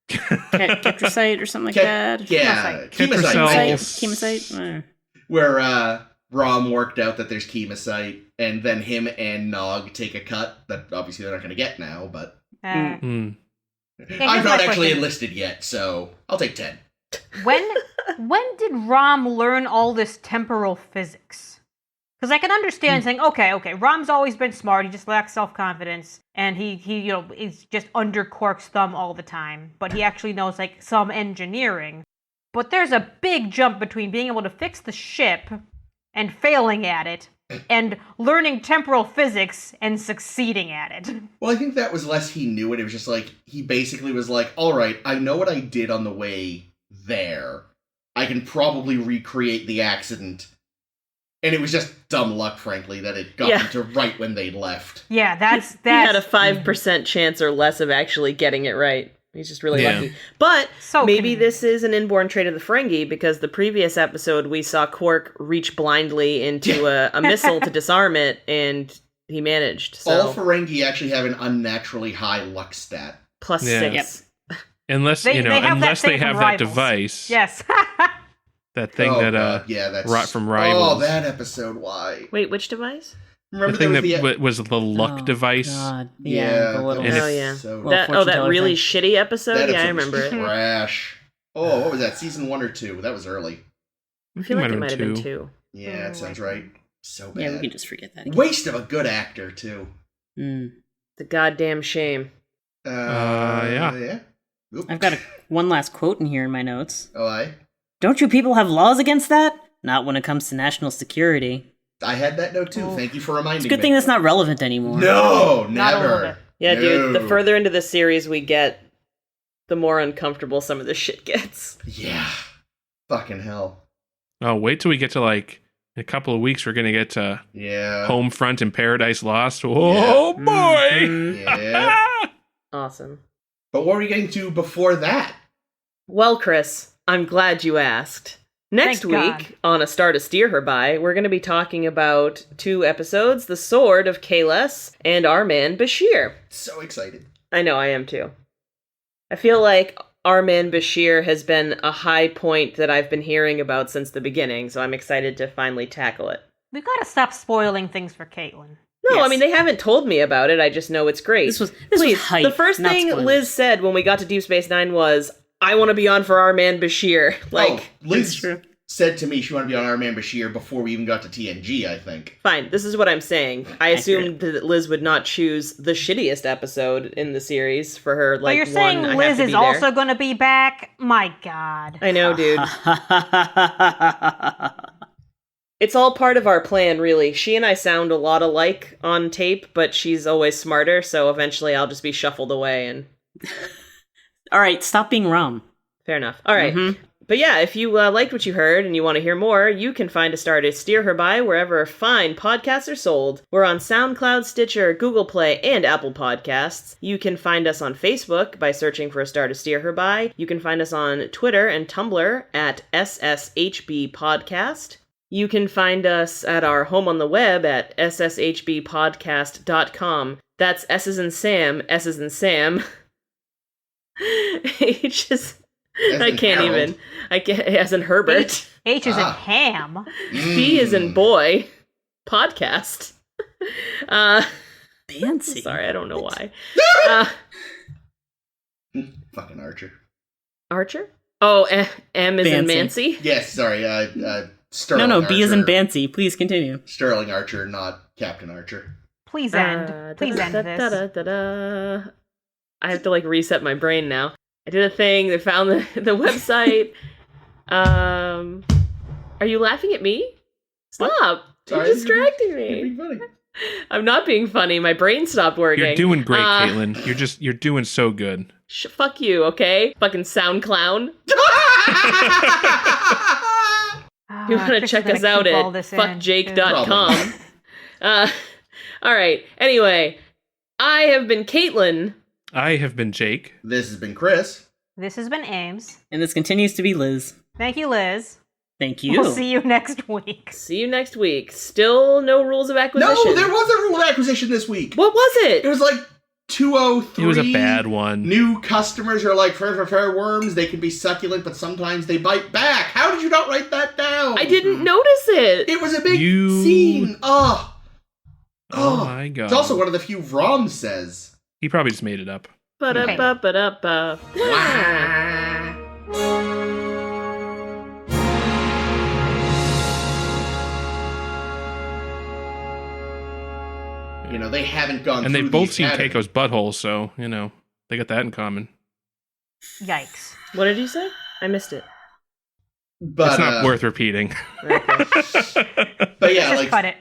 Ketracite or something like that. Yeah, Ketracite. Chemosite. where Rom worked out that there's Chemocyte, and then him and Nog take a cut that obviously they're not going to get now, but Yeah, Hmm. here's I'm my not actually question. enlisted yet, so I'll take 10. When did Rom learn all this temporal physics? Because I can understand saying, okay, Rom's always been smart. He just lacks self-confidence, and he is just under Quark's thumb all the time. But he actually knows like some engineering. But there's a big jump between being able to fix the ship and failing at it, and learning temporal physics and succeeding at it. Well, I think that was less he knew it. It was just like, he basically was like, all right, I know what I did on the way there. I can probably recreate the accident. And it was just dumb luck, frankly, that it got them to right when they left. Yeah, that's He had a 5% chance or less of actually getting it right. He's just really lucky. But So maybe convenient. this is an inborn trait of the Ferengi, because the previous episode we saw Quark reach blindly into a missile to disarm it, and he managed. So All Ferengi actually have an unnaturally high luck stat. plus Yeah. 6. Unless They- you know, they have that unless they thing from have that Rivals. device, Yes. that thing Oh, that God, yeah, that's from Rivals. Oh, that episode. Why? Wait, which device? Remember the thing there was that the was the luck Oh, device. God. Yeah, the little. And Oh, if- yeah. So Well, That fortune that teller really thing. shitty episode? that Yeah, I episode was remember it. trash. Oh, what was that? Season 1 or 2? That was early. I feel like it might have been two. 2. Yeah, Oh, that sounds right. So bad. Yeah, we can just forget that. Again. Waste of a good actor too. Mm. The goddamn shame. Yeah. Yeah. Oop. I've got one last quote in here in my notes. Oh, I Don't you people have laws against that? Not when it comes to national security. had that note too. Oh. Thank you for reminding It's a me. good thing that's not relevant anymore. No, Not a little never. bit. Yeah, dude, the No. further into the series we get, the more uncomfortable some of this shit gets. Yeah. Fucking hell. Oh, wait till we get to like in a couple of weeks. We're gonna get to Yeah. Homefront and Paradise Lost. Oh boy! Mhm. Yeah. Awesome. But what were we getting to before that? Well, Chris, I'm glad you asked. Next Thank God. week, on A Star to Steer Her By, we're going to be talking about 2 episodes, The Sword of Kahless and Our Man Bashir. So excited. I know, I am too. I feel like Our Man Bashir has been a high point that I've been hearing about since the beginning, so I'm excited to finally tackle it. We've got to stop spoiling things for Caitlin. No, Yes. I mean, they haven't told me about it, I just know it's great. This was Please, hype, the first not thing spoilers. Liz said when we got to Deep Space Nine was, I want to be on for Our Man Bashir. Oh, Liz true. said to me she wanted to be on Our Man Bashir before we even got to TNG, I think. Fine, this is what I'm saying. I assumed that Liz would not choose the shittiest episode in the series for her, But like, you're saying one, I have Liz to is be there. also going to be back? My God. I know, dude. It's all part of our plan, really. She and I sound a lot alike on tape, but she's always smarter, so eventually I'll just be shuffled away, and All right, stop being Rom. fair enough. All right. Mhm. But yeah, if you liked what you heard and you want to hear more, you can find A Star to Steer Her By wherever fine podcasts are sold. We're on SoundCloud, Stitcher, Google Play, and Apple Podcasts. You can find us on Facebook by searching for A Star to Steer Her By. You can find us on Twitter and Tumblr at SSHB Podcast. You can find us at our home on the web at sshbpodcast.com. That's S as in Sam, S as in Sam. H is... As I in can't Harold. even. I can't, as in Herbert. H is in Ah. ham. B is in boy. Podcast. Fancy. Sorry, I don't know why. Fucking Archer. Archer? Oh, M is in Fancy. Mancy. Yes, sorry, Sterling No, B is in Archer. Bancy. Please continue. Sterling Archer, not Captain Archer. Please end. Please end this. I have to reset my brain now. I did a thing. They found the website. Are you laughing at me? Stop! You're Sorry. distracting You're me. being funny. I'm not being funny. My brain stopped working. You're doing great, Caitlin. You're doing so good. Fuck you, okay? Fucking sound clown. You want to Chris is check gonna us out keep all at this in. fuckjake.com. Alright. Anyway, I have been Caitlin. I have been Jake. This has been Chris. This has been Ames. And this continues to be Liz. Thank you, Liz. Thank you. We'll see you next week. See you next week. Still no rules of acquisition. No, there was a rule of acquisition this week. What was it? It was like 203. It was a bad one. New customers are like, fair worms, they can be succulent, but sometimes they bite back. How did you not write that down? I didn't notice it. It was a big scene. Oh my god. It's also one of the few Rom says. He probably just made it up. Ba-da-ba-ba-da-ba. You know, they haven't gone And through they've both the seen academy. Keiko's butthole, so, you know, they got that in common. Yikes. What did you say? I missed it. But, It's not worth repeating. Okay. But yeah, Just like, cut it.